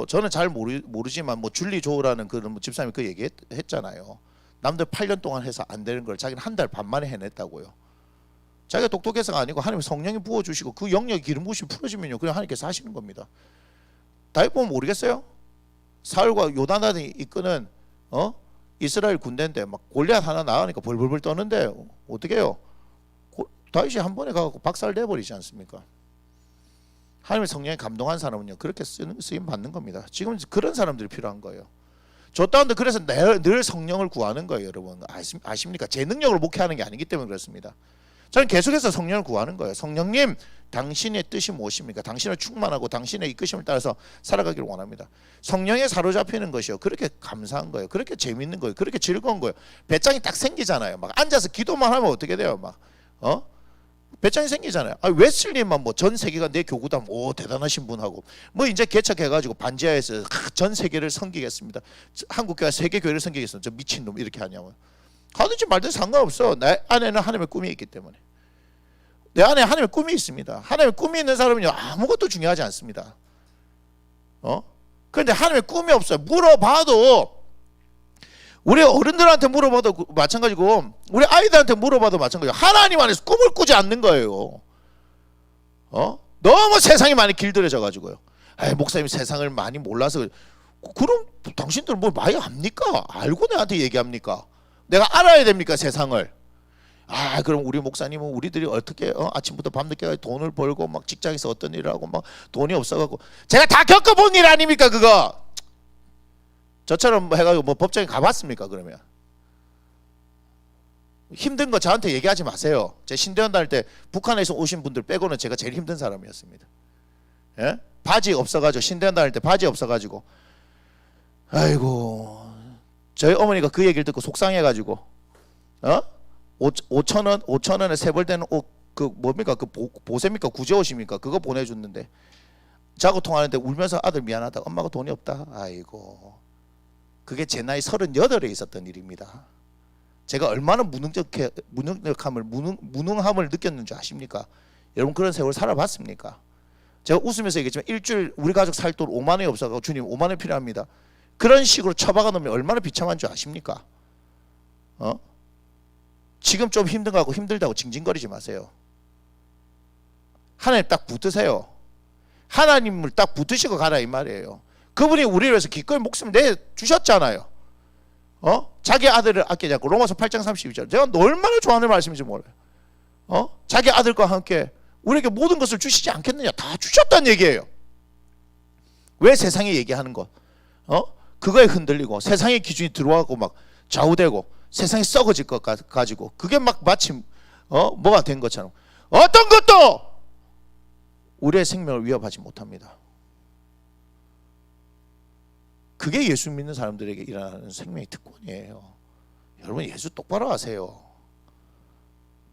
저는 잘 모르지만 줄리조라는 그런 집사님이 그 얘기 했잖아요. 남들 8년 동안 해서 안 되는 걸 자기는 한 달 반 만에 해냈다고요. 자기가 똑똑해서가 아니고 하나님 성령이 부어주시고 그 영역이 기름 부으심이 풀어지면요 그냥 하나님께서 하시는 겁니다. 다윗 보면 모르겠어요? 사울과 요나단이 이끄는 이스라엘 군대인데 골리앗 하나 나가니까 벌벌벌 떠는데 어떻게 해요? 다윗이 한 번에 가고 박살내 버리지 않습니까? 하나님의 성령에 감동한 사람은요 그렇게 쓰임 받는 겁니다. 지금 그런 사람들이 필요한 거예요. 줬다는데 그래서 늘 성령을 구하는 거예요. 여러분 아십니까? 제 능력으로 목회하는 게 아니기 때문에 그렇습니다. 저는 계속해서 성령을 구하는 거예요. 성령님 당신의 뜻이 무엇입니까? 당신을 충만하고 당신의 이끄심을 따라서 살아가기를 원합니다. 성령에 사로잡히는 것이요 그렇게 감사한 거예요. 그렇게 재밌는 거예요. 그렇게 즐거운 거예요. 배짱이 딱 생기잖아요. 앉아서 기도만 하면 어떻게 돼요? 배짱이 생기잖아요. 웨슬리만 전 세계가 내 교구다 대단하신 분하고 이제 개척해가지고 반지하에서 전 세계를 섬기겠습니다. 한국교회 세계 교회를 섬기겠습니다. 저 미친놈 이렇게 하냐면 하든지 말든지 상관없어. 내 안에는 하나님의 꿈이 있기 때문에. 내 안에 하나님의 꿈이 있습니다. 하나님의 꿈이 있는 사람은요 아무것도 중요하지 않습니다. 그런데 하나님의 꿈이 없어요. 물어봐도 우리 어른들한테 물어봐도 마찬가지고 우리 아이들한테 물어봐도 마찬가지고 하나님 안에서 꿈을 꾸지 않는 거예요. 너무 세상이 많이 길들여져 가지고요. 목사님 세상을 많이 몰라서 그럼 당신들 많이 압니까? 알고 내한테 얘기합니까? 내가 알아야 됩니까 세상을? 그럼 우리 목사님은 우리들이 어떻게 아침부터 밤늦게까지 돈을 벌고 직장에서 어떤 일을 하고 돈이 없어갖고 제가 다 겪어본 일 아닙니까 그거? 저처럼 해가지고 법정에 가봤습니까 그러면? 힘든 거 저한테 얘기하지 마세요. 제 신대원 다닐 때 북한에서 오신 분들 빼고는 제가 제일 힘든 사람이었습니다. 예? 바지 없어가지고 신대원 다닐 때 바지 없어가지고 아이고 저희 어머니가 그 얘기를 듣고 속상해가지고 5,000원에 세벌되는 옷 뭡니까 보세입니까 구제옷입니까 그거 보내줬는데 자고 통화하는데 울면서 아들 미안하다 엄마가 돈이 없다. 아이고 그게 제 나이 38에 있었던 일입니다. 제가 얼마나 무능함을 느꼈는지 아십니까? 여러분 그런 세월 살아봤습니까? 제가 웃으면서 얘기했지만 일주일 우리 가족 살 돈 5만 원이 없어서 주님 5만 원 필요합니다. 그런 식으로 처박아 놓으면 얼마나 비참한 줄 아십니까? 지금 좀 힘든 거 하고 힘들다고 징징거리지 마세요. 하나님 딱 붙으세요. 하나님을 딱 붙으시고 가라 이 말이에요. 그분이 우리를 위해서 기꺼이 목숨을 내주셨잖아요. 자기 아들을 아끼지 않고. 로마서 8장 32절. 제가 얼마나 좋아하는 말씀인지 몰라요. 자기 아들과 함께 우리에게 모든 것을 주시지 않겠느냐. 다 주셨다는 얘기예요. 왜 세상이 얘기하는 것, 그거에 흔들리고 세상의 기준이 들어와고 막 좌우되고 세상이 썩어질 것 가지고 그게 막 마침 뭐가 된 것처럼 어떤 것도 우리의 생명을 위협하지 못합니다. 그게 예수 믿는 사람들에게 일어나는 생명의 특권이에요. 여러분 예수 똑바로 아세요.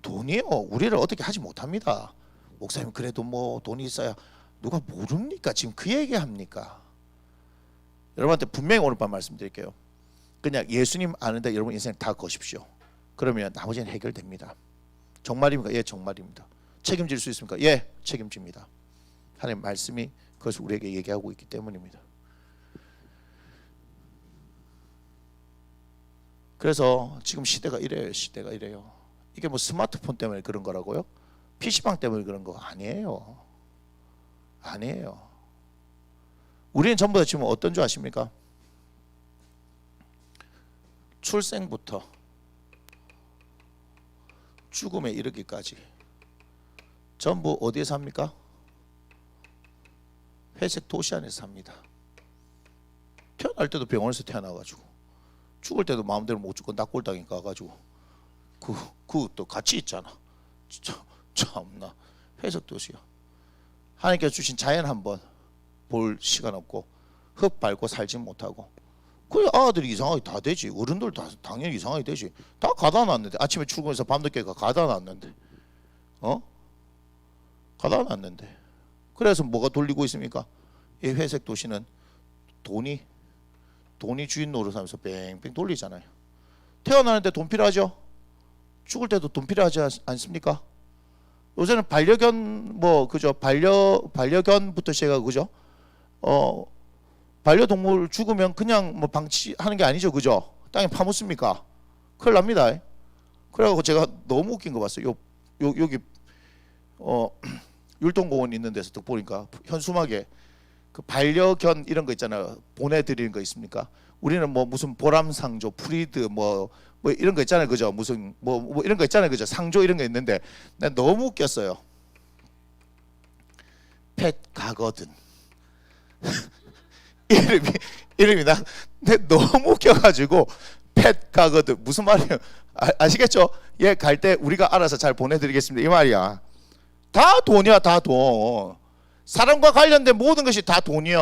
돈이요 우리를 어떻게 하지 못합니다. 목사님 그래도 뭐 돈이 있어야 누가 모릅니까? 지금 그 얘기합니까? 여러분한테 분명히 오늘 밤 말씀드릴게요. 그냥 예수님 아는데 여러분 인생 다 거십시오. 그러면 나머지는 해결됩니다. 정말입니까? 예, 정말입니다. 책임질 수 있습니까? 예, 책임집니다. 하나님 말씀이 그것을 우리에게 얘기하고 있기 때문입니다. 그래서 지금 시대가 이래요. 시대가 이래요. 이게 뭐 스마트폰 때문에 그런 거라고요? PC방 때문에 그런 거 아니에요. 아니에요. 우리는 전부 다 지금 어떤 줄 아십니까? 출생부터 죽음에 이르기까지 전부 어디에 삽니까? 회색 도시 안에서 삽니다. 태어날 때도 병원에서 태어나가지고 죽을 때도 마음대로 못 죽고 낙골당에 가가지고 그것도 같이 있잖아. 참나 회색 도시야. 하나님께서 주신 자연 한번 볼 시간 없고 흙 밟고 살지 못하고 그 아들이 이상하게 다 되지. 어른들 다 당연히 이상하게 되지. 다 가다 놨는데 아침에 출근해서 밤늦게 가다 놨는데 가다 놨는데 그래서 뭐가 돌리고 있습니까? 이 회색 도시는 돈이 주인 노릇하면서 뺑뺑 돌리잖아요. 태어나는데 돈 필요하죠. 죽을 때도 돈 필요하지 않습니까? 요새는 반려견 뭐 그죠? 반려견부터 시작하고 그죠? 반려동물 죽으면 그냥 뭐 방치하는 게 아니죠, 그죠? 땅에 파묻습니까? 큰일 납니다. 그래가지고 제가 너무 웃긴 거 봤어요. 여기 율동공원 있는 데서 또 보니까 현수막에 그 반려견 이런 거 있잖아요. 보내드리는 거 있습니까? 우리는 뭐 무슨 보람상조, 프리드 뭐 이런 거 있잖아요, 그죠? 무슨 뭐 이런 거 있잖아요, 그죠? 상조 이런 거 있는데 난 너무 웃겼어요. 펫 가거든. 이름이 나 너무 웃겨가지고 펫 가거든 무슨 말이에요? 아시겠죠? 얘 갈 때 우리가 알아서 잘 보내드리겠습니다 이 말이야. 다 돈이야, 다 돈. 사람과 관련된 모든 것이 다 돈이야.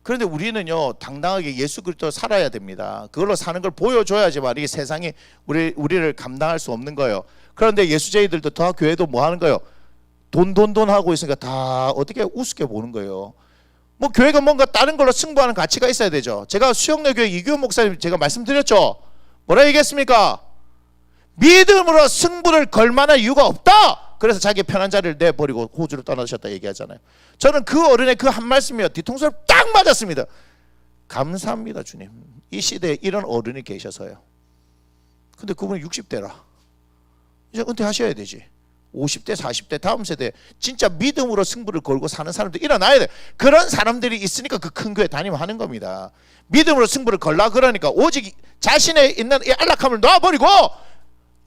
그런데 우리는요 당당하게 예수 그리스도로 살아야 됩니다. 그걸로 사는 걸 보여줘야지만 이 세상이 우리를 감당할 수 없는 거예요. 그런데 예수쟁이들도 다 교회도 뭐 하는 거예요? 돈 하고 있으니까 다 어떻게 우습게 보는 거예요. 뭐 교회가 뭔가 다른 걸로 승부하는 가치가 있어야 되죠. 제가 수영내 교회 이규현 목사님 제가 말씀드렸죠. 뭐라 얘기했습니까? 믿음으로 승부를 걸 만한 이유가 없다. 그래서 자기 편한 자리를 내버리고 호주를 떠나셨다 얘기하잖아요. 저는 그 어른의 그 한 말씀이요 뒤통수를 딱 맞았습니다. 감사합니다 주님. 이 시대에 이런 어른이 계셔서요. 근데 그분은 60대라. 이제 은퇴하셔야 되지. 50대 40대 다음 세대 진짜 믿음으로 승부를 걸고 사는 사람들 일어나야 돼. 그런 사람들이 있으니까 그 큰 교회 다니면 하는 겁니다. 믿음으로 승부를 걸라 그러니까 오직 자신에 있는 이 안락함을 놔버리고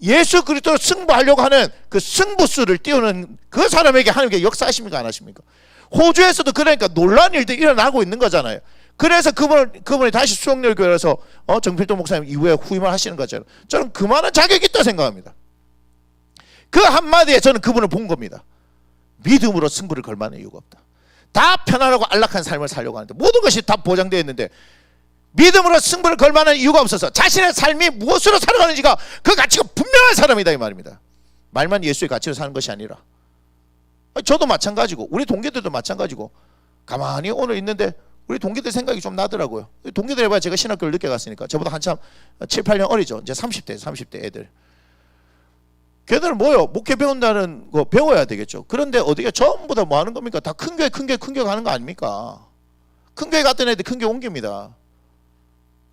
예수 그리스도로 승부하려고 하는 그 승부수를 띄우는 그 사람에게 하나님께 역사하십니까 안 하십니까? 호주에서도 그러니까 놀라운 일들이 일어나고 있는 거잖아요. 그래서 그분이 다시 수영렬교회에서 정필도 목사님 이후에 후임을 하시는 거잖아요. 저는 그만한 자격이 있다 생각합니다. 그 한마디에 저는 그분을 본 겁니다. 믿음으로 승부를 걸 만한 이유가 없다. 다 편안하고 안락한 삶을 살려고 하는데 모든 것이 다 보장되어 있는데 믿음으로 승부를 걸 만한 이유가 없어서 자신의 삶이 무엇으로 살아가는지가 그 가치가 분명한 사람이다 이 말입니다. 말만 예수의 가치로 사는 것이 아니라 저도 마찬가지고 우리 동기들도 마찬가지고 가만히 오늘 있는데 우리 동기들 생각이 좀 나더라고요. 동기들 해봐야 제가 신학교를 늦게 갔으니까 저보다 한참 7, 8년 어리죠. 이제 30대 애들. 걔들은 뭐요? 목회 배운다는 거 배워야 되겠죠. 그런데 어디가 전부 다 뭐 하는 겁니까? 다 큰 교회 가는 거 아닙니까? 큰 교회 갔던 애들 큰 교회 옮깁니다.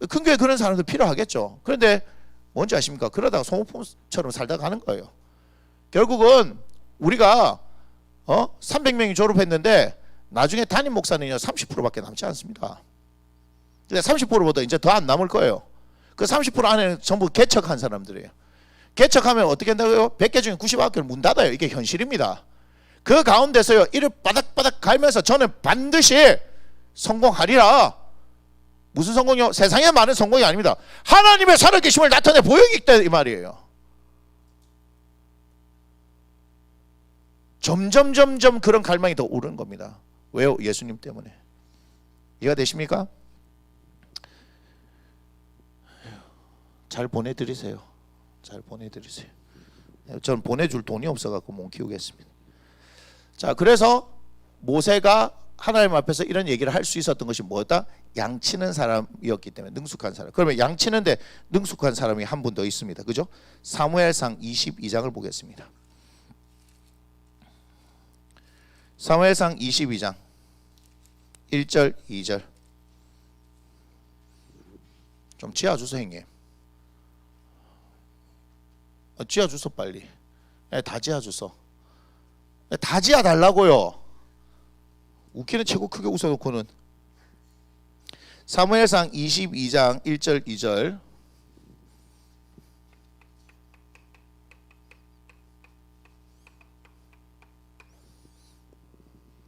큰 교회 그런 사람들 필요하겠죠. 그런데 뭔지 아십니까? 그러다가 소모품처럼 살다 가는 거예요. 결국은 우리가 300명이 졸업했는데 나중에 담임 목사는요 30%밖에 남지 않습니다. 근데 30%보다 이제 더 안 남을 거예요. 그 30% 안에는 전부 개척한 사람들이에요. 개척하면 어떻게 한다고요? 100개 중에 99개를 문 닫아요. 이게 현실입니다. 그 가운데서요 이를 바닥바닥 갈면서 저는 반드시 성공하리라. 무슨 성공이요? 세상에 많은 성공이 아닙니다. 하나님의 살아계심을 나타내 보이기 때문에 이 말이에요. 점점 그런 갈망이 더 오르는 겁니다. 왜요? 예수님 때문에. 이해가 되십니까? 잘 보내드리세요. 잘 보내드리세요. 저는 보내줄 돈이 없어갖고 못 키우겠습니다. 자, 그래서 모세가 하나님 앞에서 이런 얘기를 할 수 있었던 것이 뭐다? 양치는 사람이었기 때문에, 능숙한 사람. 그러면 양치는데 능숙한 사람이 한 분 더 있습니다. 그죠? 사무엘상 22장을 보겠습니다. 사무엘상 22장 1절 2절 좀 지어주소 형님. 지어주소 빨리. 다 지어주소. 다 지어달라고요. 웃기는 최고 크게 웃어놓고는. 사무엘상 22장 1절 2절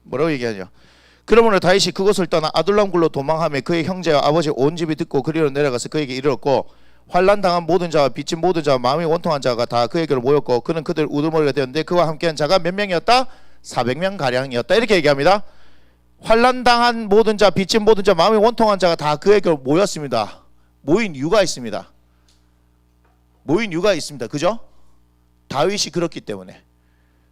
뭐라고 얘기하냐? 그러므로 다윗이 그곳을 떠나 아둘람 굴로 도망하며 그의 형제와 아버지 온 집이 듣고 그리로 내려가서 그에게 이르렀고 환난 당한 모든 자와 빚진 모든 자와 마음이 원통한 자가 다 그에게로 모였고 그는 그들 우두머리가 되었는데 그와 함께한 자가 몇 명이었다? 400명 가량이었다. 이렇게 얘기합니다. 환난 당한 모든 자, 빚진 모든 자, 마음이 원통한 자가 다 그에게로 모였습니다. 모인 이유가 있습니다. 모인 이유가 있습니다. 그죠? 다윗이 그렇기 때문에.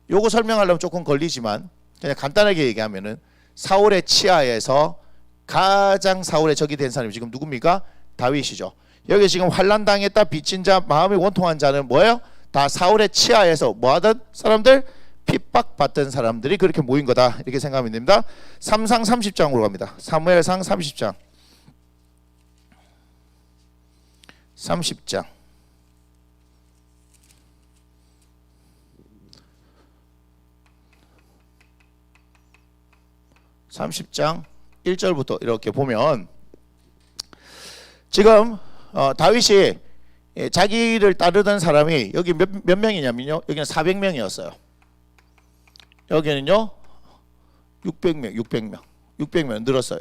요거 설명하려면 조금 걸리지만 그냥 간단하게 얘기하면은 사울의 치하에서 가장 사울의 적이 된 사람이 지금 누굽니까? 다윗이죠. 여기 지금 환난 당했다 빚진 자 마음이 원통한 자는 뭐예요? 다 사울의 치하에서 뭐하던 사람들? 핍박받던 사람들이 그렇게 모인 거다 이렇게 생각하면 됩니다. 3상 30장으로 갑니다. 사무엘상 30장 30장 30장 1절부터 이렇게 보면 지금 다윗이 자기를 따르던 사람이 여기 몇 명이냐면요. 여기는 400명이었어요. 여기는요 600명 늘었어요.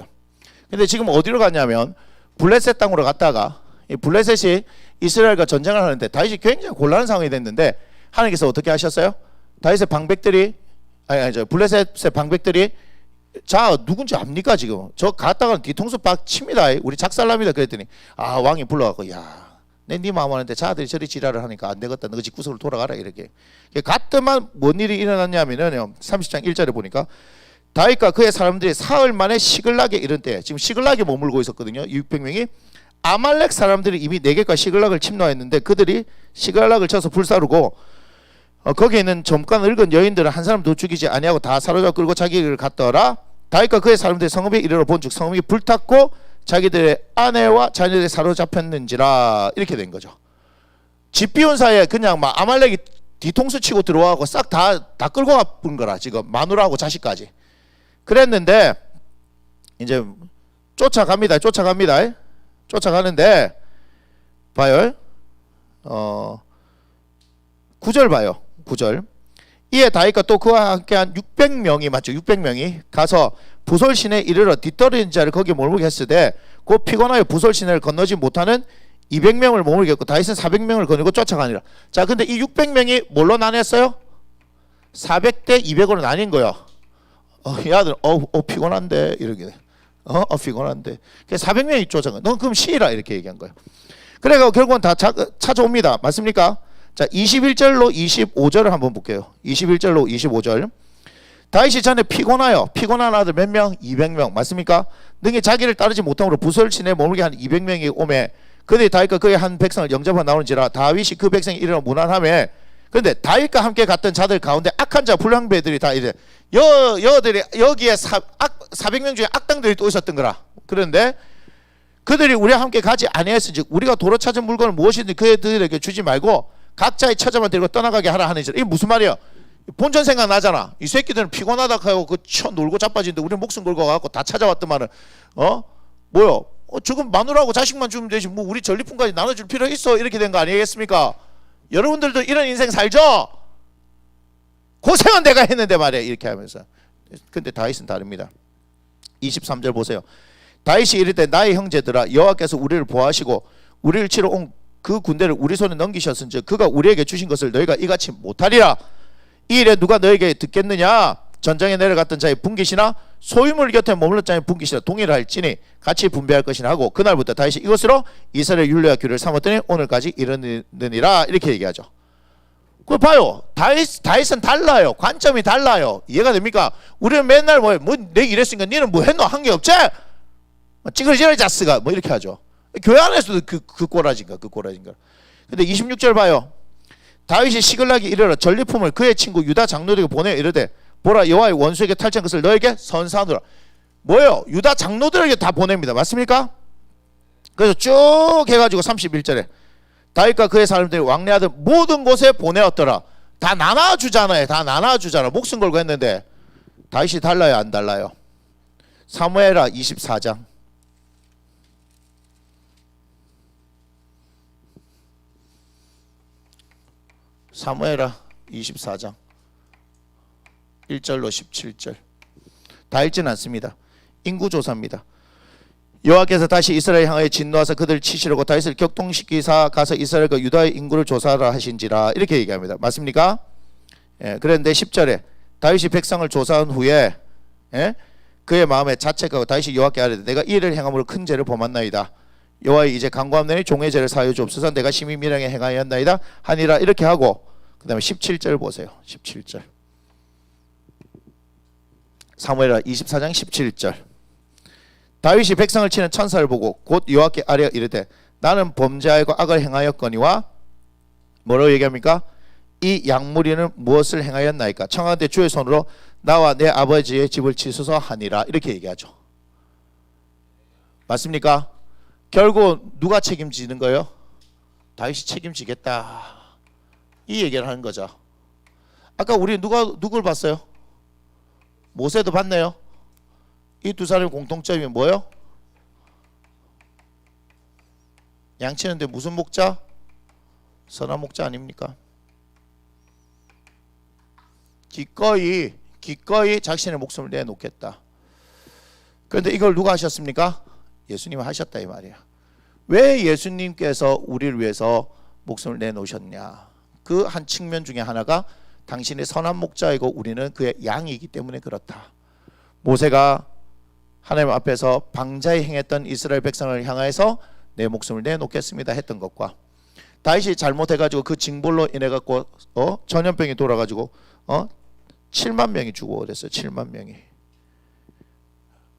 근데 지금 어디로 갔냐면 블레셋 땅으로 갔다가 이 블레셋이 이스라엘과 전쟁을 하는데 다윗이 굉장히 곤란한 상황이 됐는데 하나님께서 어떻게 하셨어요? 다윗의 방백들이 블레셋의 방백들이 자 누군지 압니까? 지금 저 갔다가는 뒤통수 박 칩니다. 우리 작살납니다. 그랬더니 왕이 불러갖고 네 마음 하는데 자들이 저리 지랄을 하니까 안 되겠다. 너 집구석으로 돌아가라 이렇게. 갔더만 뭔 일이 일어났냐면은 30장 1절에 보니까 다윗과 그의 사람들이 사흘 만에 시글락에 이른 때 지금 시글락에 머물고 있었거든요. 600명이 아말렉 사람들이 이미 네겝과 시글락을 침노했는데 그들이 시글락을 쳐서 불사르고 거기에 있는 젊고 늙은 여인들은 한 사람도 죽이지 아니하고 다 사로잡아 끌고 자기 길을 갔더라. 다윗과 그의 사람들이 성읍에 이르러 본즉 성읍이 불탔고 자기들의 아내와 자녀들이 사로잡혔는지라. 이렇게 된 거죠. 집 비운 사이에 그냥 막 아말렉이 뒤통수 치고 들어와고 싹 다 끌고 가본 거라. 지금 마누라하고 자식까지 그랬는데 이제 쫓아갑니다. 쫓아가는데 봐요. 9절 봐요. 9절. 이에 다윗과 또 그와 함께한 600명이 맞죠? 600명이 가서 부솔 시내에 이르러 뒤떨어진 자를 거기에 머물게 했으되 곧 피곤하여 부솔 시내를 건너지 못하는 200명을 머물게 했고 다윗은 400명을 거느리고 쫓아가니라. 자, 근데 이 600명이 뭘로 나눴어요? 400대 200으로 나뉜 거예요. 야들 피곤한데 이렇게 피곤한데 400명이 쫓아가. 넌 그럼 쉬라 이렇게 얘기한 거예요. 그래가 결국은 다 찾아옵니다. 맞습니까? 자, 21절로 25절을 한번 볼게요. 21절로 25절. 다윗이 전에 피곤한 아들 몇 명? 200명. 맞습니까? 능히 자기를 따르지 못함으로 부솔 시내에 머물게 한 200명이 오매 그들이 다윗과 그의 한 백성을 영접하여 나오는지라. 다윗이 그 백성이 이르러 무난하매 근데 다윗과 함께 갔던 자들 가운데 악한 자 불량배들이 다 이제 여들이 여기에 400명 중에 악당들이 또 있었던 거라. 그런데 그들이 우리와 함께 가지 아니했은즉 우리가 도로 찾은 물건을 무엇이든지 그들에게 주지 말고 각자의 처자만 데리고 떠나가게 하라 하는 일. 이게 무슨 말이야? 본전 생각 나잖아. 이 새끼들은 피곤하다 하고 그 놀고 자빠지는데 우리 목숨 걸고 가고 다 찾아왔더만은 뭐야? 지금 마누라하고 자식만 주면 되지 뭐 우리 전리품까지 나눠줄 필요 있어? 이렇게 된 거 아니겠습니까? 여러분들도 이런 인생 살죠? 고생은 내가 했는데 말이야. 이렇게 하면서. 근데 다윗은 다릅니다. 23절 보세요. 다윗이 이르되 나의 형제들아 여호와께서 우리를 보호하시고 우리를 치러 온 그 군대를 우리 손에 넘기셨은즉 그가 우리에게 주신 것을 너희가 이같이 못하리라. 이 일에 누가 너에게 듣겠느냐? 전장에 내려갔던 자의 분깃이나 소유물 곁에 머물렀던 자의 분깃이나 동일할지니 같이 분배할 것이나 하고 그날부터 다윗이 이것으로 이스라엘 율례와 규례를 삼았더니 오늘까지 이르느니라. 이렇게 얘기하죠. 그거 봐요. 다윗은 달라요. 관점이 달라요. 이해가 됩니까? 우리는 맨날 내 이랬으니까 니는 뭐 했노? 한 게 없지? 찌그러지라 자스가 뭐 이렇게 하죠. 교회 안에서도 그 꼬라진가. 근데 26절 봐요. 다윗이 시글락이 이르러 전리품을 그의 친구 유다 장로들에게 보내 이르되 보라 여호와의 원수에게 탈취한 것을 너에게 선사하노라. 뭐예요? 유다 장로들에게 다 보냅니다. 맞습니까? 그래서 쭉 해가지고 31절에 다윗과 그의 사람들이 왕래하던 모든 곳에 보내었더라. 다 나눠주잖아요. 다 나눠주잖아. 목숨 걸고 했는데 다윗이 달라요 안 달라요? 사무엘하 24장 사무엘하 24장 1절로 17절. 다 읽지는 않습니다. 인구조사입니다. 여호와께서 다시 이스라엘 향하여 진노하사 그들을 치시려고 다윗을 격동시키사 가서 이스라엘과 유다의 인구를 조사하라 하신지라. 이렇게 얘기합니다. 맞습니까? 그런데 10절에 다윗이 백성을 조사한 후에 그의 마음에 자책하고 다윗이 여호와께 아뢰되 내가 이 일을 행함으로 큰 죄를 범했나이다. 여호와의 이제 간구함내니 종의 죄를 사하여 주옵소서. 내가 심히 미련하게 행하였나이다 하니라. 이렇게 하고 그 다음에 17절 보세요. 17절 사무엘하 24장 17절. 다윗이 백성을 치는 천사를 보고 곧 여호와께 아뢰어 이르되 나는 범죄하고 악을 행하였거니와 뭐라고 얘기합니까? 이 양무리는 무엇을 행하였나이까? 청하건대 주의 손으로 나와 내 아버지의 집을 치소서 하니라. 이렇게 얘기하죠. 맞습니까? 결국 누가 책임지는 거예요? 다윗이 책임지겠다 이 얘기를 하는 거죠. 아까 우리 누굴 봤어요? 모세도 봤네요. 이 두 사람의 공통점이 뭐예요? 양치는데 무슨 목자? 선한 목자 아닙니까? 기꺼이 자신의 목숨을 내놓겠다. 그런데 이걸 누가 하셨습니까? 예수님이 하셨다 이 말이야. 왜 예수님께서 우리를 위해서 목숨을 내놓으셨냐? 그 한 측면 중에 하나가 당신의 선한 목자이고 우리는 그의 양이기 때문에 그렇다. 모세가 하나님 앞에서 방자히 행했던 이스라엘 백성을 향해서 내 목숨을 내놓겠습니다 했던 것과 다윗이 잘못해가지고 그 징벌로 인해갖고 전염병이 돌아가지고 7만 명이 죽어 그랬어요. 7만 명이.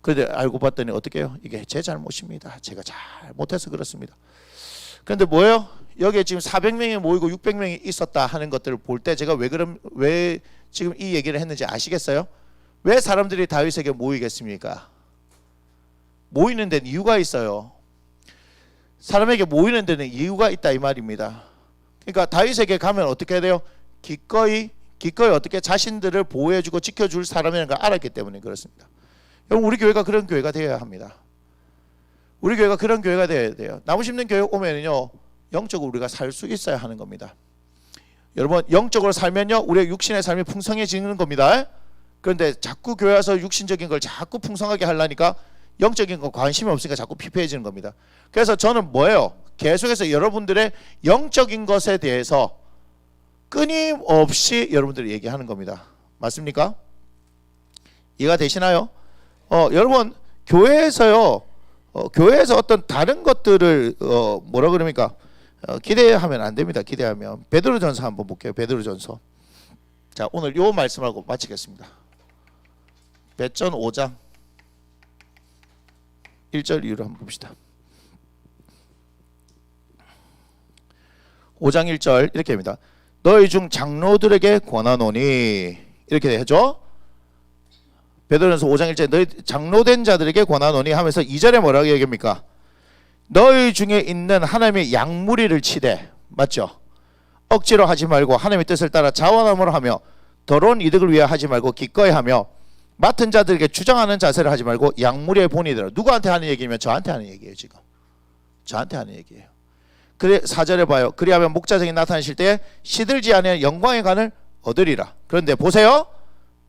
그런데 알고 봤더니 어떻게 해요? 이게 제 잘못입니다. 제가 잘못해서 그렇습니다. 그런데 뭐예요? 여기에 지금 400명이 모이고 600명이 있었다 하는 것들을 볼 때 제가 왜 지금 이 얘기를 했는지 아시겠어요? 왜 사람들이 다윗에게 모이겠습니까? 모이는 데는 이유가 있어요. 사람에게 모이는 데는 이유가 있다 이 말입니다. 그러니까 다윗에게 가면 어떻게 해야 돼요? 기꺼이 어떻게 자신들을 보호해주고 지켜줄 사람이라는 걸 알았기 때문에 그렇습니다. 여러분 우리 교회가 그런 교회가 되어야 합니다. 우리 교회가 그런 교회가 되어야 돼요. 나무 심는 교회 오면요 영적으로 우리가 살 수 있어야 하는 겁니다. 여러분 영적으로 살면요 우리의 육신의 삶이 풍성해지는 겁니다. 그런데 자꾸 교회 와서 육신적인 걸 자꾸 풍성하게 하려니까 영적인 거 관심이 없으니까 자꾸 피폐해지는 겁니다. 그래서 저는 뭐예요? 계속해서 여러분들의 영적인 것에 대해서 끊임없이 여러분들이 얘기하는 겁니다. 맞습니까? 이해가 되시나요? 여러분 교회에서요 교회에서 어떤 다른 것들을 뭐라 그럽니까? 기대하면 안 됩니다. 기대하면 베드로전서 한번 볼게요. 베드로전서. 자 오늘 요 말씀하고 마치겠습니다. 베전 5장 1절 이유를 한번 봅시다. 5장 1절 이렇게 합니다. 너희 중 장로들에게 권하노니 이렇게 해줘. 베드로전서 5장 1절 너희 장로된 자들에게 권하노니 하면서 2절에 뭐라고 얘기합니까? 너희 중에 있는 하나님의 양무리를 치되, 맞죠? 억지로 하지 말고 하나님의 뜻을 따라 자원함으로 하며 더러운 이득을 위해 하지 말고 기꺼이 하며 맡은 자들에게 주장하는 자세를 하지 말고 양무리의 본이더라. 누구한테 하는 얘기면 저한테 하는 얘기예요. 지금 저한테 하는 얘기예요. 그래 4절에 봐요. 그리하면 목자적인 나타나실 때에 시들지 아니한 영광의 간을 얻으리라. 그런데 보세요.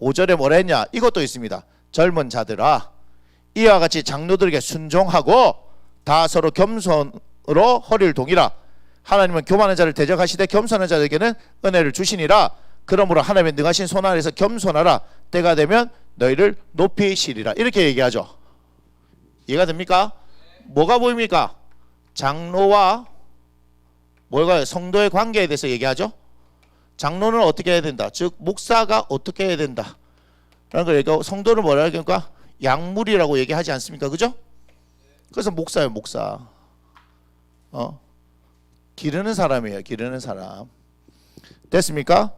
5절에 뭐라 했냐? 이것도 있습니다. 젊은 자들아 이와 같이 장로들에게 순종하고 다 서로 겸손으로 허리를 동이라. 하나님은 교만한 자를 대적하시되 겸손한 자에게는 은혜를 주시니라. 그러므로 하나님의 능하신 손 아래서 겸손하라. 때가 되면 너희를 높이시리라. 이렇게 얘기하죠. 이해가 됩니까? 뭐가 보입니까? 장로와 뭐가 성도의 관계에 대해서 얘기하죠. 장로는 어떻게 해야 된다. 즉 목사가 어떻게 해야 된다 라는 걸 얘기하고, 성도는 뭐라 하니까 양물이라고 얘기하지 않습니까? 그죠? 그래서 목사예요. 목사. 기르는 사람이에요. 기르는 사람. 됐습니까?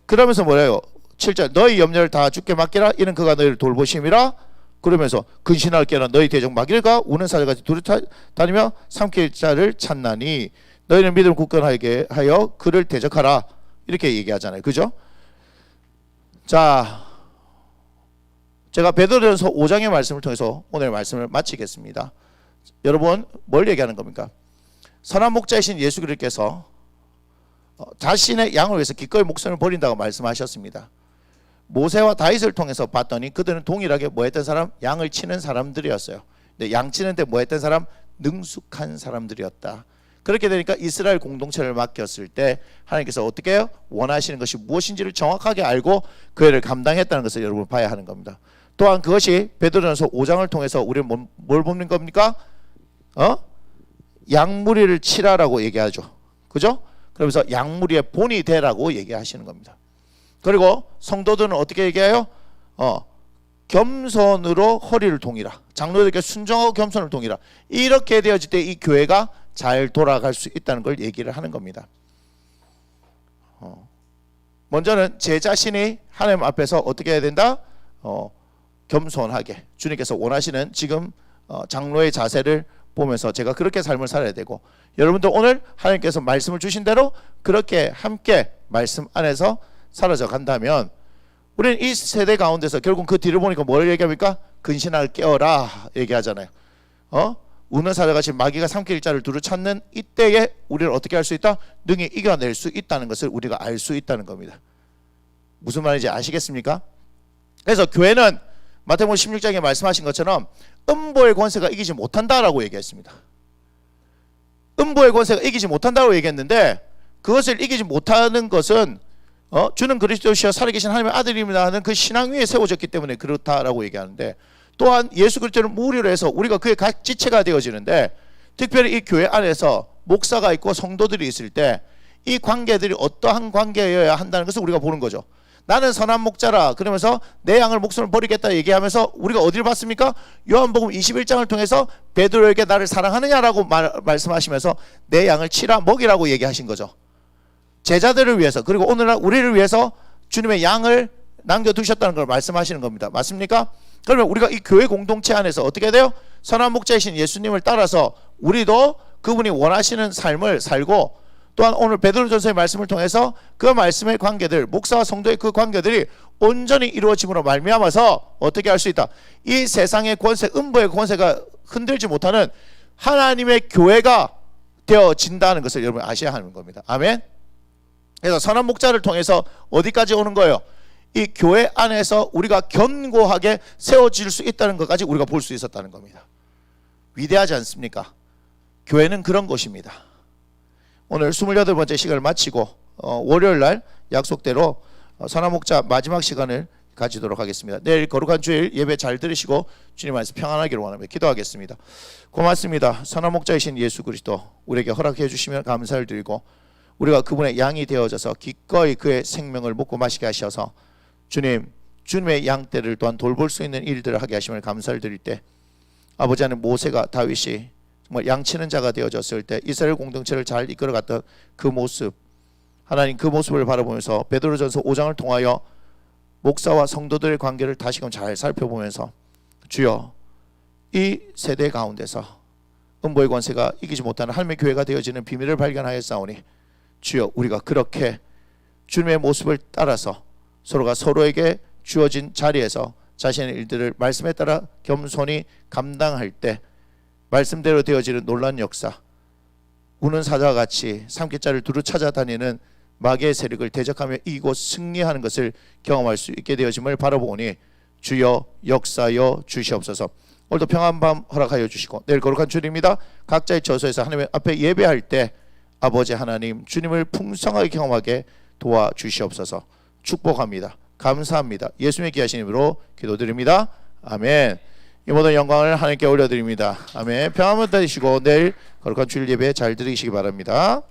그러면서 뭐래요? 7절 너희 염려를 다 주께 맡기라. 이는 그가 너희를 돌보심이라. 그러면서 근신할 게나 너희 대적 막일까 우는 사자같이 두루 다니며 삼킬 자를 찾나니 너희는 믿음을 굳건하게 하여 그를 대적하라. 이렇게 얘기하잖아요. 그죠? 자, 제가 베드로전서 5장의 말씀을 통해서 오늘 말씀을 마치겠습니다. 여러분 뭘 얘기하는 겁니까? 선한 목자이신 예수 그리스도께서 자신의 양을 위해서 기꺼이 목숨을 버린다고 말씀하셨습니다. 모세와 다윗을 통해서 봤더니 그들은 동일하게 뭐 했던 사람? 양을 치는 사람들이었어요. 근데 양 치는데 뭐 했던 사람? 능숙한 사람들이었다. 그렇게 되니까 이스라엘 공동체를 맡겼을 때 하나님께서 어떻게 해요? 원하시는 것이 무엇인지를 정확하게 알고 그 일을 감당했다는 것을 여러분 봐야 하는 겁니다. 또한 그것이 베드로전서 5장을 통해서 우리는 뭘 보는 겁니까? 양무리를 치라라고 얘기하죠. 그죠? 그러면서 양무리의 본이 되라고 얘기하시는 겁니다. 그리고 성도들은 어떻게 얘기해요? 겸손으로 허리를 동이라. 장로들에게 순종하고 겸손을 동이라. 이렇게 되어질 때 이 교회가 잘 돌아갈 수 있다는 걸 얘기를 하는 겁니다. 먼저는 제 자신이 하나님 앞에서 어떻게 해야 된다? 겸손하게 주님께서 원하시는 지금 장로의 자세를 보면서 제가 그렇게 삶을 살아야 되고, 여러분도 오늘 하나님께서 말씀을 주신 대로 그렇게 함께 말씀 안에서 사라져 간다면 우리는 이 세대 가운데서 결국 그 뒤를 보니까 뭘 얘기합니까? 근신하게 깨어라 얘기하잖아요. 우는 사자같이 마귀가 삼킬 자를 두루 찾는 이때에 우리를 어떻게 할 수 있다? 능히 이겨낼 수 있다는 것을 우리가 알 수 있다는 겁니다. 무슨 말인지 아시겠습니까? 그래서 교회는 마태복음 16장에 말씀하신 것처럼 음보의 권세가 이기지 못한다라고 얘기했습니다. 음보의 권세가 이기지 못한다고 얘기했는데, 그것을 이기지 못하는 것은 주는 그리스도시여 살아계신 하나님의 아들입니다 하는 그 신앙 위에 세워졌기 때문에 그렇다라고 얘기하는데, 또한 예수 그리스도를 무리로 해서 우리가 그의 각 지체가 되어지는데, 특별히 이 교회 안에서 목사가 있고 성도들이 있을 때 이 관계들이 어떠한 관계여야 한다는 것을 우리가 보는 거죠. 나는 선한 목자라 그러면서 내 양을 목숨을 버리겠다 얘기하면서 우리가 어디를 봤습니까? 요한복음 21장을 통해서 베드로에게 나를 사랑하느냐라고 말씀하시면서 내 양을 치라 먹이라고 얘기하신 거죠. 제자들을 위해서, 그리고 오늘날 우리를 위해서 주님의 양을 남겨두셨다는 걸 말씀하시는 겁니다. 맞습니까? 그러면 우리가 이 교회 공동체 안에서 어떻게 돼요? 선한 목자이신 예수님을 따라서 우리도 그분이 원하시는 삶을 살고, 또한 오늘 베드로전서의 말씀을 통해서 그 말씀의 관계들, 목사와 성도의 그 관계들이 온전히 이루어짐으로 말미암아서 어떻게 할 수 있다? 이 세상의 권세, 음부의 권세가 흔들지 못하는 하나님의 교회가 되어진다는 것을 여러분 아셔야 하는 겁니다. 아멘. 그래서 선한 목자를 통해서 어디까지 오는 거예요? 이 교회 안에서 우리가 견고하게 세워질 수 있다는 것까지 우리가 볼 수 있었다는 겁니다. 위대하지 않습니까? 교회는 그런 곳입니다. 오늘 28번째 시간을 마치고 월요일날 약속대로 선한 목자 마지막 시간을 가지도록 하겠습니다. 내일 거룩한 주일 예배 잘 들으시고 주님 안에서 평안하기를 원하며 기도하겠습니다. 고맙습니다. 선한 목자이신 예수 그리스도 우리에게 허락해 주시면 감사를 드리고, 우리가 그분의 양이 되어져서 기꺼이 그의 생명을 먹고 마시게 하셔서 주님의 양떼를 또한 돌볼 수 있는 일들을 하게 하시면 감사를 드릴 때, 아버지 하나님 모세가 다윗이 정말 양치는 자가 되어졌을 때 이스라엘 공동체를 잘 이끌어갔던 그 모습, 하나님 그 모습을 바라보면서 베드로전서 5장을 통하여 목사와 성도들의 관계를 다시금 잘 살펴보면서 주여 이 세대 가운데서 음보의 권세가 이기지 못하는 하나님의 교회가 되어지는 비밀을 발견하였사오니 주여 우리가 그렇게 주님의 모습을 따라서 서로가 서로에게 주어진 자리에서 자신의 일들을 말씀에 따라 겸손히 감당할 때 말씀대로 되어지는 놀라운 역사, 우는 사자와 같이 삼계자를 두루 찾아다니는 마귀의 세력을 대적하며 이기고 승리하는 것을 경험할 수 있게 되어짐을 바라보니 주여 역사여 주시옵소서. 오늘도 평안한 밤 허락하여 주시고 내일 거룩한 주일입니다. 각자의 처소에서 하나님 앞에 예배할 때 아버지 하나님 주님을 풍성하게 경험하게 도와주시옵소서. 축복합니다. 감사합니다. 예수님의 귀하신 이름으로 기도드립니다. 아멘. 이 모든 영광을 하나님께 올려드립니다. 아멘. 평안한 밤 되시고 내일 거룩한 주일 예배 잘 드리시기 바랍니다.